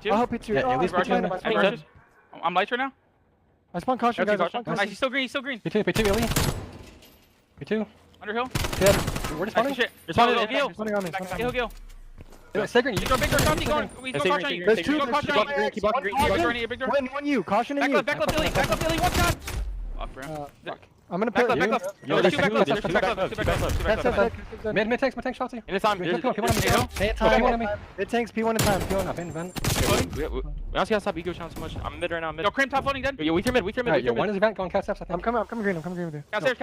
I'll help P2. Yeah, at least P2. I'm lights right now. I spawn caution, guys. Nice, he's still green. P2, early. P2. Underhill. Good. Where is spawning? You're spawning He's spawning on me. Heal. Stay green. You go big door, Shotzzy, go. We go caution on you. There's 2. Keep walking green. Big door. One you. Caution in you. Back left, Illy. One shot. Fuck, bro. I'm gonna put back left. Yo, there's 2 back left. Mid tanks, Shotzzy. In the time. Mid tanks, P1 in time. P1 up, in. We honestly gotta stop ego challenge so much. I'm mid right now. Yo, Crim top floating dead. Yo, we through mid. One is event going cat steps, I think. I'm coming green with you. Cat stairs.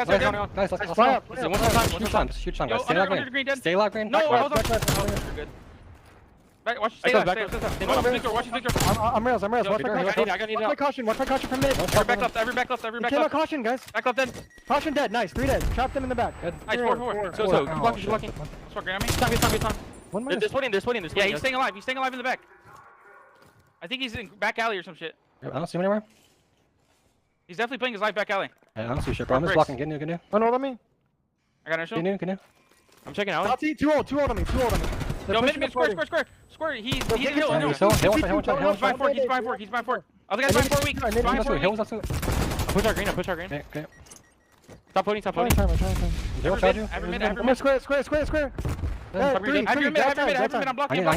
Nice, let's fly up. Shoot time, guys. Stay locked green. No, hold on. You're good. Watch, stay left. Watch Victor. I'm rails. Watch my caution from mid. Every back left. Came out caution, guys. Back left dead. Caution dead, nice. 3 dead. Trap them in the back. Nice, 4. So, keep blocking. Let's grab me. Good time. There's 20. Yeah, he's staying alive. In the back. I think he's in back alley or some shit. I don't see him anywhere. He's definitely playing his life back alley. I don't see shit, bro. I'm just blocking. Get new. Oh, no, let me. I got an issue. Get new. I'm checking out. Shotzzy, 2 ult on me. Yo, mid, square. He's heal. He's behind 4. Other guy's behind 4 weak. Push our green. Okay. Stop floating. I'm square. Every mid, I'm blocking. He's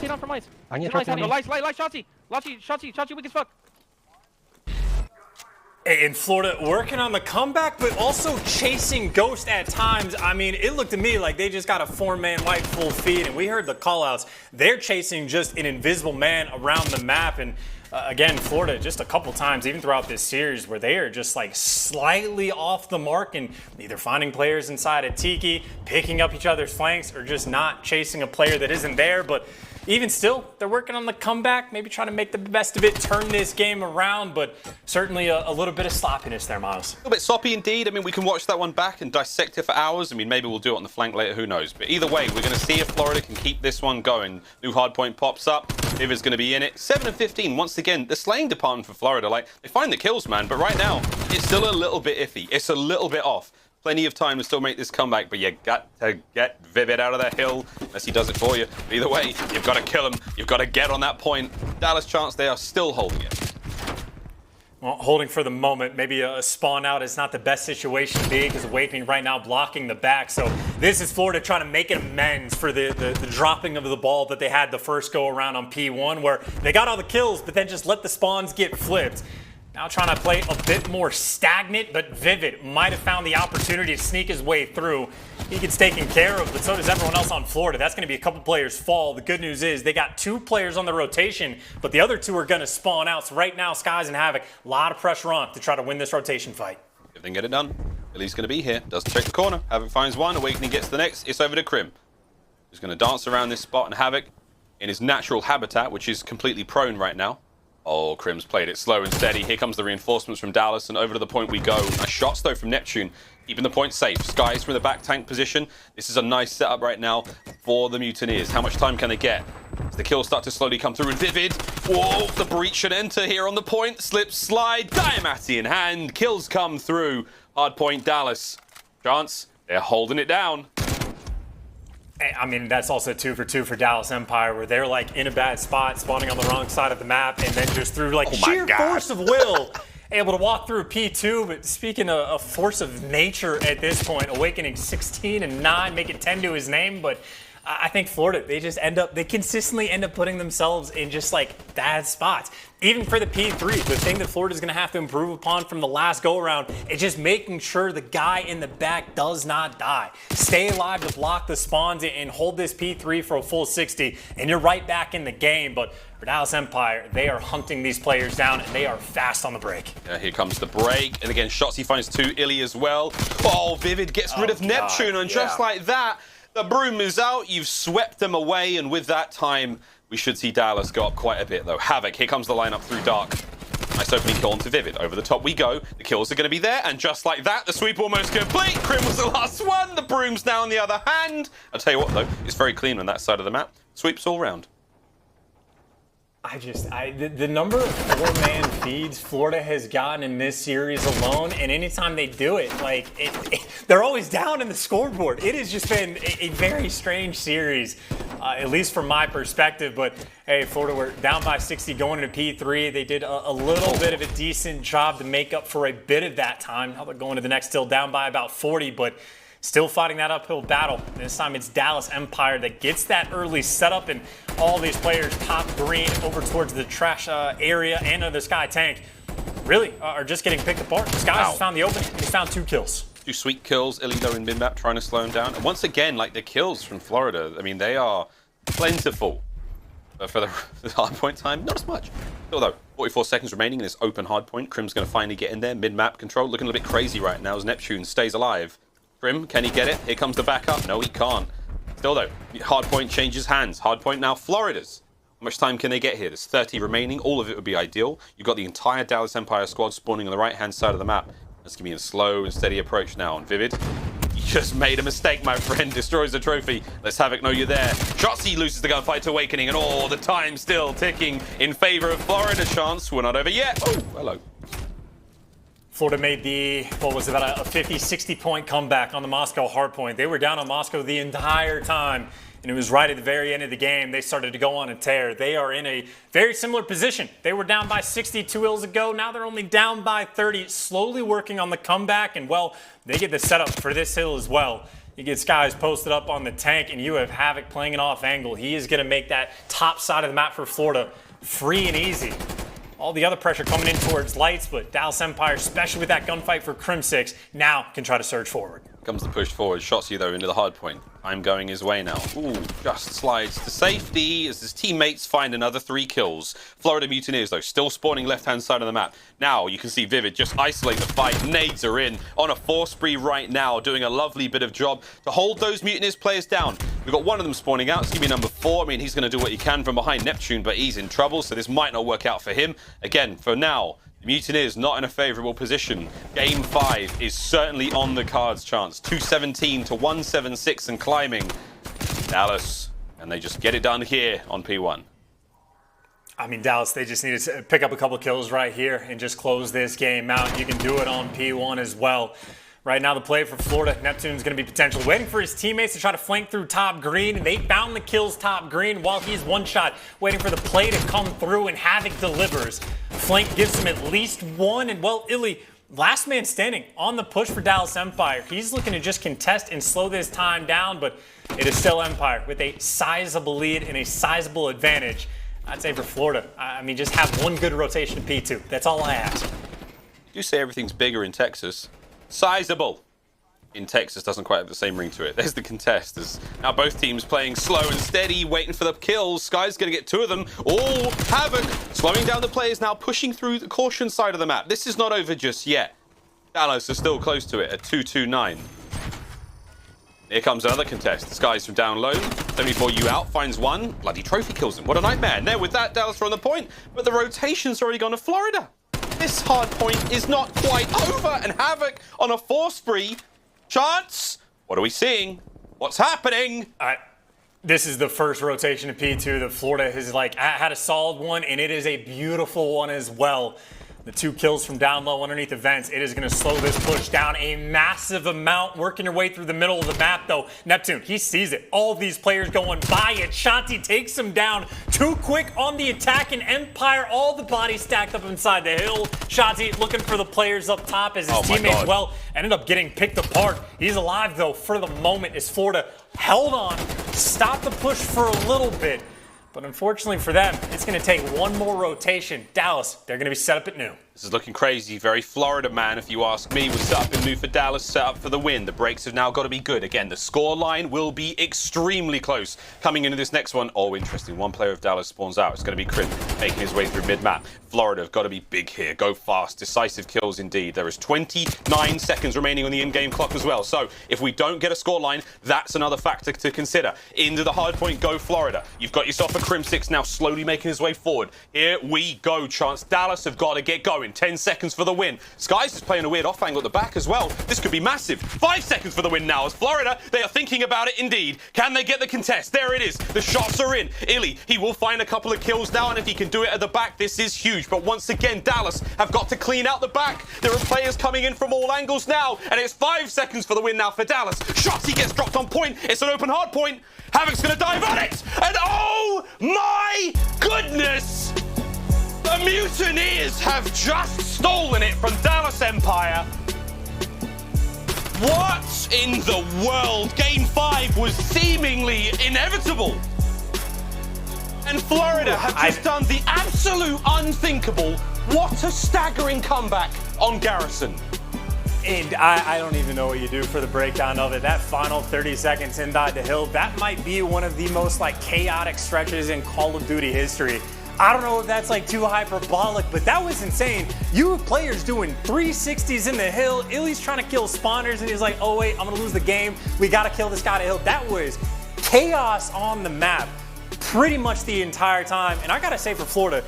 on from lights. Light, Shotzzy, weak as fuck. In Florida, working on the comeback, but also chasing Ghost at times. I mean, it looked to me like they just got a 4-man white full feed, and we heard the call-outs. They're chasing just an invisible man around the map, and again, Florida just a couple times, even throughout this series, where they are just like slightly off the mark and either finding players inside a Tiki, picking up each other's flanks, or just not chasing a player that isn't there. But even still, they're working on the comeback, maybe trying to make the best of it, turn this game around, but certainly a little bit of sloppiness there, Miles. A little bit sloppy indeed. I mean, we can watch that one back and dissect it for hours. I mean, maybe we'll do it on the flank later, who knows. But either way, we're going to see if Florida can keep this one going. New hardpoint pops up. Vivid's going to be in it. 7-15, once again, the slaying department for Florida. Like, they find the kills, man, but right now, it's still a little bit iffy. It's a little bit off. Plenty of time to still make this comeback, but you got to get Vivid out of that hill, unless he does it for you. But either way, you've got to kill him. You've got to get on that point. Dallas chance, they are still holding it. Well, holding for the moment. Maybe a spawn out is not the best situation to be because Awakening right now blocking the back. So this is Florida trying to make an amends for the dropping of the ball that they had the first go around on P1, where they got all the kills, but then just let the spawns get flipped. Now trying to play a bit more stagnant, but Vivid might have found the opportunity to sneak his way through. He gets taken care of, but so does everyone else on Florida. That's going to be a couple players fall. The good news is they got 2 players on the rotation, but the other 2 are going to spawn out. So right now, Skies and Havoc, a lot of pressure on to try to win this rotation fight. If they can get it done, iLLeY's going to be here. Does check the corner. Havoc finds one. Awakening gets the next. It's over to Crim, who's going to dance around this spot, and Havoc in his natural habitat, which is completely prone right now. Oh, Crim's played it slow and steady. Here comes the reinforcements from Dallas, and over to the point we go. Nice shots, though, from Neptune, keeping the point safe. Skies from the back tank position. This is a nice setup right now for the Mutineers. How much time can they get? As the kills start to slowly come through, and Vivid, whoa, the breach and enter here on the point. Slip, slide, Diamati in hand. Kills come through. Hard point, Dallas. Chance, they're holding it down. I mean, that's also 2 for 2 for Dallas Empire, where they're like in a bad spot, spawning on the wrong side of the map, and then just through like sheer force of will, able to walk through P2. But speaking of force of nature at this point, Awakening 16 and 9, make it 10 to his name. But I think Florida, they consistently end up putting themselves in just like bad spots. Even for the P3, the thing that Florida's going to have to improve upon from the last go-around is just making sure the guy in the back does not die. Stay alive to block the spawns and hold this P3 for a full 60, and you're right back in the game. But for Dallas Empire, they are hunting these players down, and they are fast on the break. Yeah, here comes the break, and again, Shotzzy finds 2 iLLeY as well. Oh, Vivid gets rid of Neptune, and just like that, the broom is out. You've swept them away, and with that time, we should see Dallas go up quite a bit, though. Havoc, here comes the lineup through Dark. Nice opening kill onto Vivid. Over the top we go. The kills are going to be there, and just like that, the sweep almost complete. Crim was the last one. The broom's now on the other hand. I'll tell you what, though, it's very clean on that side of the map. Sweeps all round. The number of 4-man feeds Florida has gotten in this series alone, and anytime they do it, like they're always down in the scoreboard. It has just been a very strange series, at least from my perspective. But hey, Florida were down by 60 going into P3. They did a little bit of a decent job to make up for a bit of that time. Now they're going to the next, still down by about 40, but still fighting that uphill battle. This time it's Dallas Empire that gets that early setup, and all these players top green over towards the trash area and the Sky tank really are just getting picked apart. Skies has found the opening, and he's found 2 kills. 2 sweet kills. iLLeY though in mid-map trying to slow him down. And once again, like the kills from Florida, I mean, they are plentiful. But for the hardpoint time, not as much. Still though, 44 seconds remaining in this open hardpoint. Crim's going to finally get in there. Mid-map control looking a little bit crazy right now as Neptune stays alive. Crim, can he get it? Here comes the backup. No, he can't. Still though, Hardpoint changes hands. Hardpoint now Florida's. How much time can they get here? There's 30 remaining. All of it would be ideal. You've got the entire Dallas Empire squad spawning on the right-hand side of the map. That's going to be a slow and steady approach now on Vivid. You just made a mistake, my friend. Destroys the trophy. Let's Havoc know you're there. Shotzzy loses the gunfight to Awakening, and all the time still ticking in favor of Florida. Chance, we're not over yet. Oh, hello. Florida made about a 50, 60-point comeback on the Moscow hardpoint. They were down on Moscow the entire time, and it was right at the very end of the game they started to go on a tear. They are in a very similar position. They were down by 62 ills ago. Now they're only down by 30, slowly working on the comeback, and well, they get the setup for this hill as well. You get Skies posted up on the tank, and you have Havoc playing an off angle. He is going to make that top side of the map for Florida free and easy. All the other pressure coming in towards Lights, but Dallas Empire, especially with that gunfight for Crimsix, now can try to surge forward. Comes the push forward. Shotzzy though into the hard point. I'm going his way now. Ooh, just slides to safety as his teammates find another 3 kills. Florida Mutineers though, still spawning left-hand side of the map. Now you can see Vivid just isolate the fight. Nades are in on a 4 spree right now, doing a lovely bit of job to hold those Mutineers players down. We've got one of them spawning out. It's going to be number 4. I mean, he's going to do what he can from behind Neptune, but he's in trouble, so this might not work out for him. Again, for now, the Mutineers not in a favorable position. Game 5 is certainly on the cards. Chance 217 to 176 and climbing. Dallas, and they just get it done here on P1. I mean, Dallas, they just need to pick up a couple kills right here and just close this game out. You can do it on P1 as well. Right now, the play for Florida, Neptune's going to be potentially waiting for his teammates to try to flank through top green. And they found the kills top green while he's one shot, waiting for the play to come through, and Havoc delivers. Flank gives him at least 1, and well, iLLeY, last man standing on the push for Dallas Empire. He's looking to just contest and slow this time down, but it is still Empire with a sizable lead and a sizable advantage. I'd say for Florida, I mean, just have 1 good rotation of P2. That's all I ask. You say everything's bigger in Texas. Sizable in Texas doesn't quite have the same ring to it. There's the contest. There's now both teams playing slow and steady, waiting for the kills. Sky's going to get 2 of them. Oh, Havoc slowing down the players now, pushing through the caution side of the map. This is not over just yet. Dallas is still close to it at 229. Here comes another contest. Sky's from down low. 74U out, finds 1. Bloody trophy kills him. What a nightmare. And there with that, Dallas are on the point, but the rotation's already gone to Florida. This hard point is not quite over, and Havoc on a 4 spree. Chance, what are we seeing? What's happening? This is the first rotation of P2 that Florida has had a solid one, and it is a beautiful one as well. The 2 kills from down low underneath the vents. It is going to slow this push down a massive amount. Working your way through the middle of the map, though. Neptune, he sees it. All these players going by it. Shotzzy takes him down. Too quick on the attack, and Empire, all the bodies stacked up inside the hill. Shotzzy looking for the players up top as his teammates, well, ended up getting picked apart. He's alive, though, for the moment, as Florida held on, stopped the push for a little bit. But unfortunately for them, it's going to take one more rotation. Dallas, they're going to be set up at new. This is looking crazy. Very Florida, man, if you ask me. We're set up in new for Dallas, set up for the win. The breaks have now got to be good. Again, the score line will be extremely close. Coming into this next one, oh, interesting. One player of Dallas spawns out. It's going to be Crim making his way through mid-map. Florida have got to be big here. Go fast. Decisive kills indeed. There is 29 seconds remaining on the in-game clock as well. So if we don't get a score line, that's another factor to consider. Into the hard point, go Florida. You've got yourself a Crimsix now slowly making his way forward. Here we go, chance. Dallas have got to get going. 10 seconds for the win. Skies is playing a weird off angle at the back as well. This could be massive. 5 seconds for the win now as Florida, they are thinking about it indeed. Can they get the contest? There it is. The shots are in. iLLeY, he will find a couple of kills now, and if he can do it at the back, this is huge. But once again, Dallas have got to clean out the back. There are players coming in from all angles now, and it's 5 seconds for the win now for Dallas. Shotzzy gets dropped on point. It's an open hard point. Havoc's going to dive on it. And oh my goodness! The Mutineers have just stolen it from Dallas Empire. What in the world? Game 5 was seemingly inevitable. And Florida have just done the absolute unthinkable. What a staggering comeback on Garrison. And I don't even know what you do for the breakdown of it. That final 30 seconds inside the hill, that might be one of the most chaotic stretches in Call of Duty history. I don't know if that's too hyperbolic, but that was insane. You have players doing 360s in the hill. iLLeY's trying to kill spawners, and he's like, oh wait, I'm gonna lose the game. We gotta kill this guy to hill. That was chaos on the map pretty much the entire time. And I gotta say for Florida,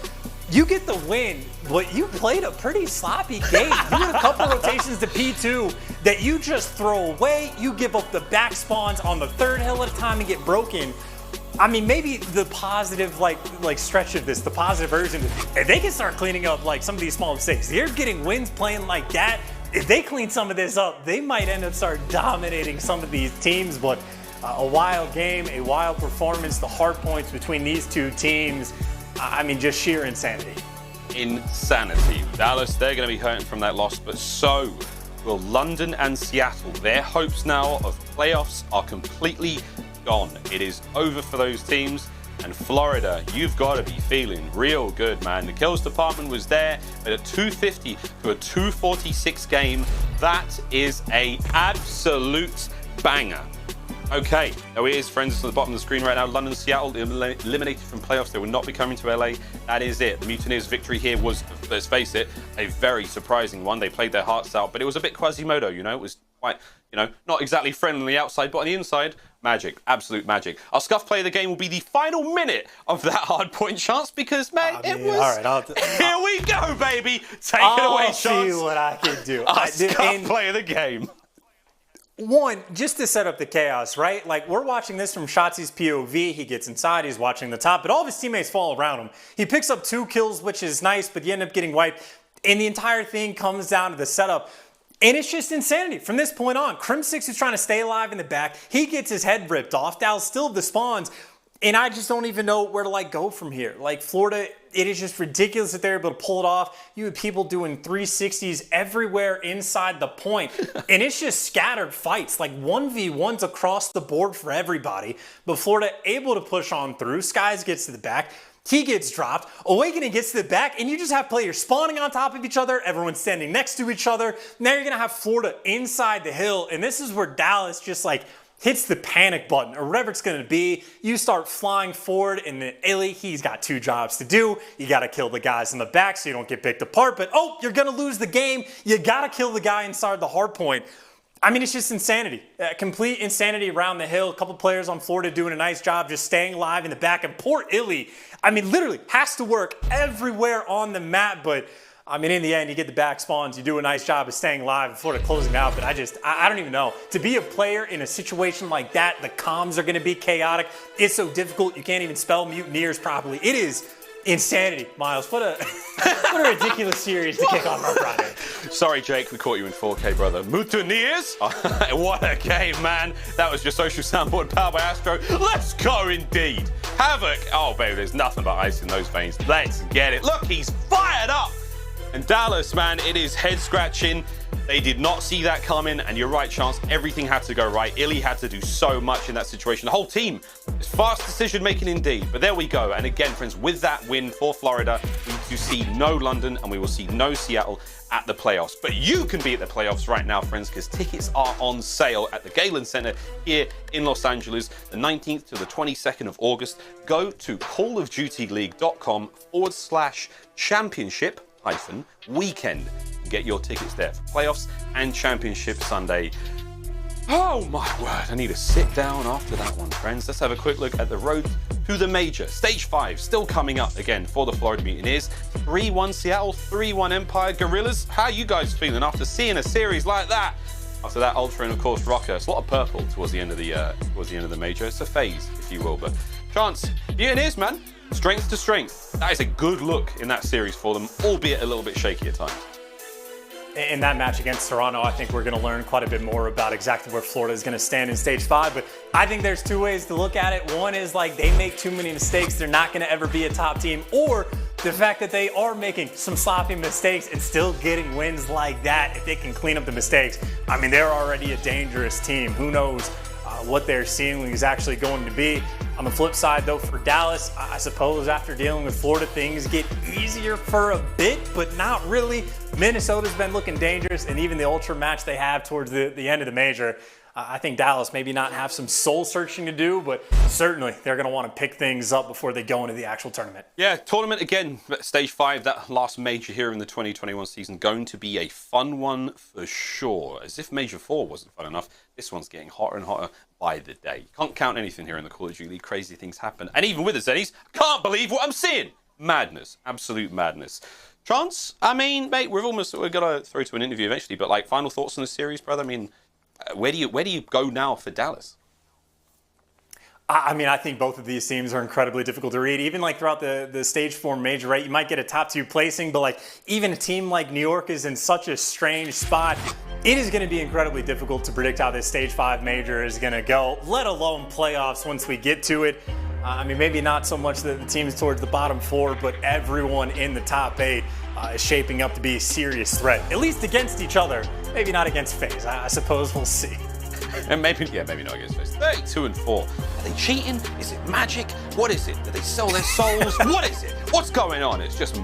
you get the win, but you played a pretty sloppy game. You had a couple rotations to P2 that you just throw away. You give up the back spawns on the 3rd hill at a time and get broken. I mean, maybe the positive stretch of this, the positive version, if they can start cleaning up some of these small mistakes, they're getting wins playing like that. If they clean some of this up, they might end up start dominating some of these teams. But a wild game, a wild performance, the hard points between these two teams. I mean, just sheer insanity. Insanity. Dallas, they're going to be hurting from that loss, but so will London and Seattle. Their hopes now of playoffs are completely gone. It is over for those teams. And Florida, you've got to be feeling real good, man. The kills department was there at a 250 to a 246 game. That is a absolute banger. Okay, now it is, friends, to the bottom of the screen right now. London, Seattle eliminated from playoffs. They will not be coming to LA. That is it. The Mutineers' victory here was, let's face it, a very surprising one. They played their hearts out, but it was a bit Quasimodo, you know. It was quite, not exactly friendly on the outside, but on the inside, magic, absolute magic. Our Scuff play of the game will be the final minute of that hard point chance because, man, it was... All right, here we go, baby. Take it away, Chance. I'll see what I can do. Our Scuff play of the game. One, just to set up the chaos, right? We're watching this from Shotzzy's POV. He gets inside, he's watching the top, but all of his teammates fall around him. He picks up 2 kills, which is nice, but you end up getting wiped. And the entire thing comes down to the setup. And it's just insanity from this point on. Crimsix is trying to stay alive in the back. He gets his head ripped off. Dallas still the spawns. And I just don't even know where to go from here. Florida, it is just ridiculous that they're able to pull it off. You have people doing 360s everywhere inside the point. And it's just scattered fights, 1v1s across the board for everybody. But Florida able to push on through. Skies gets to the back. He gets dropped. Awakening gets to the back, and you just have players spawning on top of each other. Everyone's standing next to each other. Now you're going to have Florida inside the hill, and this is where Dallas just hits the panic button, or whatever it's going to be. You start flying forward, and then iLLeY, he's got 2 jobs to do. You got to kill the guys in the back so you don't get picked apart, but oh, you're going to lose the game. You got to kill the guy inside the hard point. I mean, it's just insanity. Complete insanity around the hill. A couple players on Florida doing a nice job just staying alive in the back. And poor iLLeY, I mean, literally has to work everywhere on the map. But, I mean, in the end, you get the back spawns. You do a nice job of staying alive and Florida closing out. But I don't even know. To be a player in a situation like that, the comms are going to be chaotic. It's so difficult. You can't even spell Mutineers properly. It is Insanity, Miles. What a ridiculous series to kick off our Friday. Sorry, Jake, we caught you in 4K, brother. Mutineers? What a game, man. That was your social soundboard powered by Astro. Let's go, indeed. Havoc. Oh, baby, there's nothing but ice in those veins. Let's get it. Look, he's fired up. And Dallas, man, it is head-scratching. They did not see that coming, and you're right, Chance. Everything had to go right. iLLeY had to do so much in that situation. The whole team is fast decision-making indeed. But there we go. And again, friends, with that win for Florida, we do see no London, and we will see no Seattle at the playoffs. But you can be at the playoffs right now, friends, because tickets are on sale at the Galen Center here in Los Angeles, the 19th to the 22nd of August. Go to callofdutyleague.com/championship-weekend. Get your tickets there for playoffs and championship Sunday. Oh my word, I need to sit down after that one, friends. Let's have a quick look at the road to the major. Stage 5 still coming up again for the Florida Mutineers. 3-1 Seattle, 3-1 Empire Guerrillas. How are you guys feeling after seeing a series like that? After that Ultra and of course Røkkr. It's a lot of purple towards the end of the major. It's a phase, if you will. But Chance, Mutineers, man, strength to strength. That is a good look in that series for them, albeit a little bit shaky at times. In that match against Toronto, I think we're going to learn quite a bit more about exactly where Florida is going to stand in Stage 5. But I think there's two ways to look at it. One is like they make too many mistakes. They're not going to ever be a top team. Or the fact that they are making some sloppy mistakes and still getting wins like that. If they can clean up the mistakes, I mean, they're already a dangerous team. Who knows what their ceiling is actually going to be. On the flip side, though, for Dallas, I suppose after dealing with Florida, things get easier for a bit, but not really. Minnesota's been looking dangerous, and even the Ultra match they have towards the end of the major, I think Dallas maybe not have some soul searching to do, but certainly they're going to want to pick things up before they go into the actual tournament. Yeah, tournament again, Stage 5, that last major here in the 2021 season, going to be a fun one for sure. As if Major 4 wasn't fun enough, this one's getting hotter and hotter by the day. You can't count anything here in the Call of Duty League. Crazy things happen. And even with the Zennies, I can't believe what I'm seeing. Madness, absolute madness. Chance, I mean, mate, we're going to throw to an interview eventually, but like final thoughts on the series, brother? I mean, where do you go now for Dallas? I mean, I think both of these teams are incredibly difficult to read. Even like throughout the Stage 4 major, right? You might get a top 2 placing, but like even a team like New York is in such a strange spot. It is going to be incredibly difficult to predict how this Stage 5 major is going to go, let alone playoffs once we get to it. I mean, maybe not so much the teams towards the bottom 4, but everyone in the top 8 is shaping up to be a serious threat, at least against each other. Maybe not against FaZe. I suppose we'll see. And maybe not against FaZe. 32-4. Are they cheating? Is it magic? What is it? Do they sell their souls? What is it? What's going on? It's just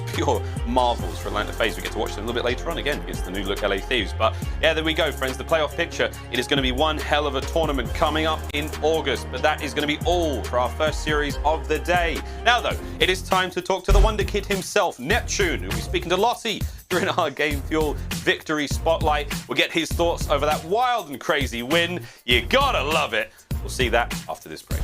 pure marvels for Atlanta FaZe. We get to watch them a little bit later on again against the new look LA Thieves. But yeah, there we go, friends. The playoff picture. It is going to be one hell of a tournament coming up in August. But that is going to be all for our first series of the day. Now, though, it is time to talk to the Wonder Kid himself, Neptune, who'll be speaking to Lottie during our Game Fuel Victory Spotlight. We'll get his thoughts over that wild and crazy win. You gotta love it. We'll see that after this break.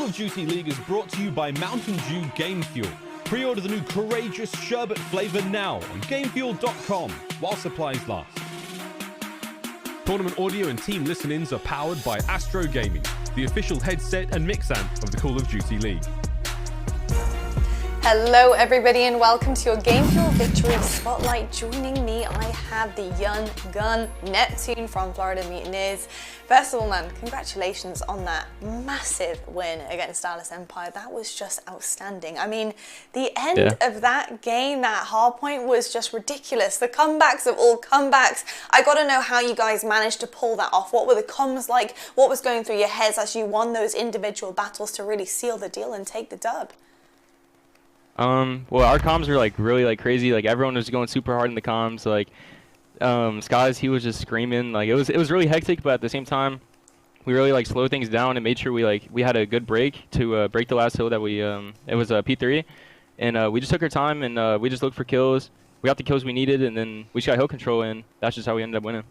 of Duty League is brought to you by Mountain Dew Game Fuel. Pre-order the new Courageous Sherbet flavor now on GameFuel.com while supplies last. Tournament audio and team listen-ins are powered by Astro Gaming, the official headset and mix amp of the Call of Duty League. Hello everybody and welcome to your Game Fuel Victory Spotlight. Joining me, I have the young gun Neptune from Florida Mutineers. First of all, man, congratulations on that massive win against Dallas Empire. That was just outstanding. I mean, the end of that game, that hardpoint, was just ridiculous. The comebacks of all comebacks. I gotta know how you guys managed to pull that off. What were the comms like? What was going through your heads as you won those individual battles to really seal the deal and take the dub? Well, our comms were like really like crazy. Like everyone was going super hard in the comms. Like, Skies, he was just screaming. Like it was really hectic, but at the same time, we really like slowed things down and made sure we had a good break to break the last hill that we it was P3, and we just took our time and we just looked for kills. We got the kills we needed, and then we just got hill control, and that's just how we ended up winning.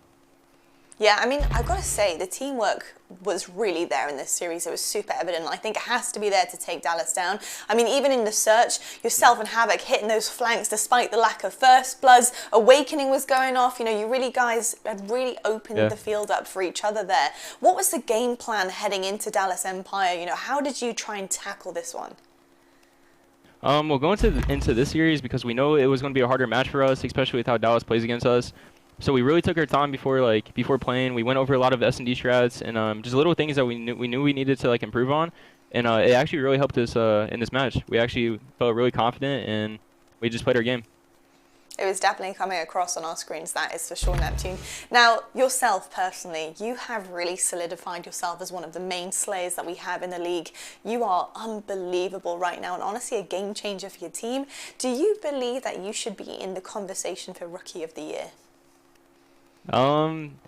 Yeah, I mean, I've got to say, the teamwork was really there in this series. It was super evident. I think it has to be there to take Dallas down. I mean, even in the search, yourself and Havoc hitting those flanks despite the lack of first bloods. Awakening was going off. You know, you really guys had really opened the field up for each other there. What was the game plan heading into Dallas Empire? You know, how did you try and tackle this one? Well, going into this series, because we know it was going to be a harder match for us, especially with how Dallas plays against us. So we really took our time before playing. We went over a lot of S&D strats and just little things that we knew we needed to like improve on, and it actually really helped us in this match. We actually felt really confident and we just played our game. It was definitely coming across on our screens, that is for sure, Neptune. Now, yourself personally, you have really solidified yourself as one of the main slayers that we have in the league. You are unbelievable right now and honestly a game changer for your team. Do you believe that you should be in the conversation for Rookie of the Year? I mean,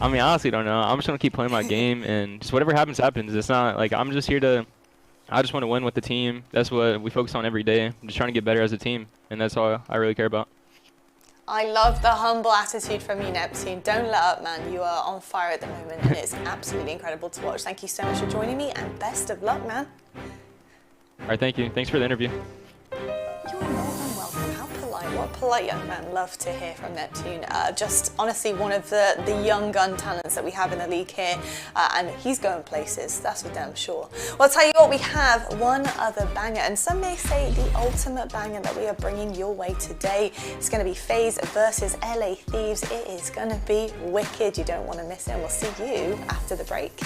I honestly don't know. I'm just gonna keep playing my game, and just whatever happens, happens. It's not like I'm just here to. I just want to win with the team. That's what we focus on every day. I'm just trying to get better as a team, and that's all I really care about. I love the humble attitude from you, Neptune. Don't let up, man. You are on fire at the moment, and it's absolutely incredible to watch. Thank you so much for joining me, and best of luck, man. All right, thank you. Thanks for the interview. You're more than welcome. How polite. What a polite young man. Love to hear from Neptune. Just honestly one of the young gun talents that we have in the league here, and he's going places, that's for damn sure. Well, I'll tell you what, we have one other banger, and some may say the ultimate banger that we are bringing your way today. It's going to be FaZe versus LA Thieves. It is going to be wicked. You don't want to miss it, and we'll see you after the break.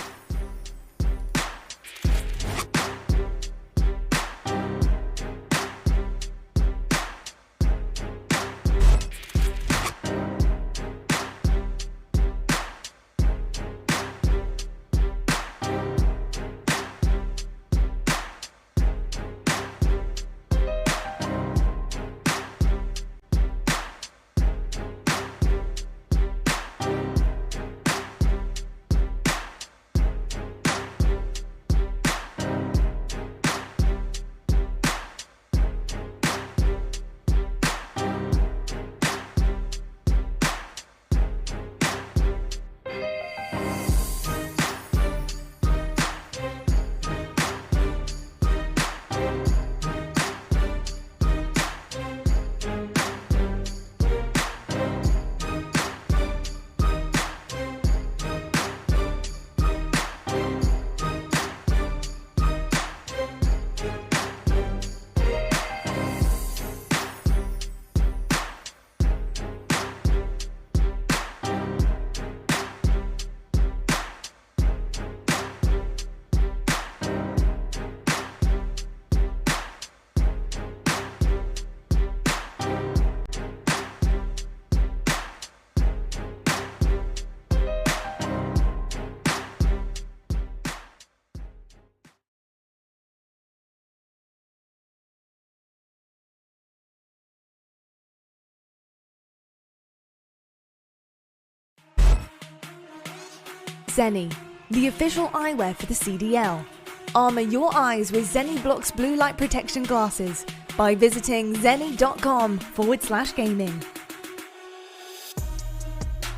Zenny, the official eyewear for the CDL. Armour your eyes with Zenny Block's blue light protection glasses by visiting zenny.com/gaming.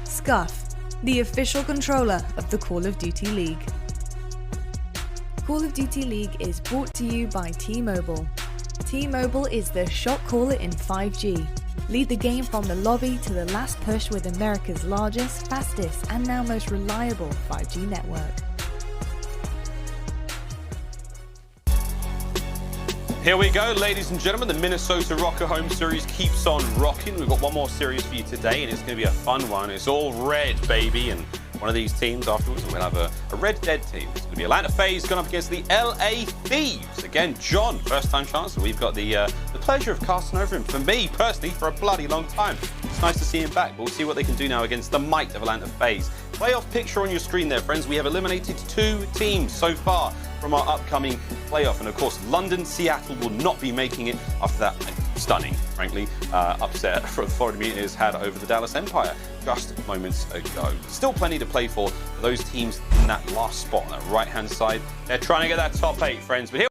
Scuff, the official controller of the Call of Duty League. Call of Duty League is brought to you by T-Mobile. T-Mobile is the shot caller in 5G. Lead the game from the lobby to the last push with America's largest, fastest, and now most reliable 5G network. Here we go, ladies and gentlemen. The Minnesota Røkkr home series keeps on rocking. We've got one more series for you today, and it's going to be a fun one. It's all red, baby, and one of these teams afterwards, we'll have a red dead team. It's going to be Atlanta FaZe going up against the LA Thieves. Again, John, first-time chancer. We've got the pleasure of casting over him, for me, personally, for a bloody long time. It's nice to see him back, but we'll see what they can do now against the might of Atlanta FaZe. Playoff picture on your screen there, friends. We have eliminated 2 teams so far from our upcoming playoff. And of course, London, Seattle will not be making it after that stunning, frankly, upset the Florida Mutineers had over the Dallas Empire just moments ago. Still plenty to play for those teams in that last spot on that right-hand side. They're trying to get that top 8, friends. But here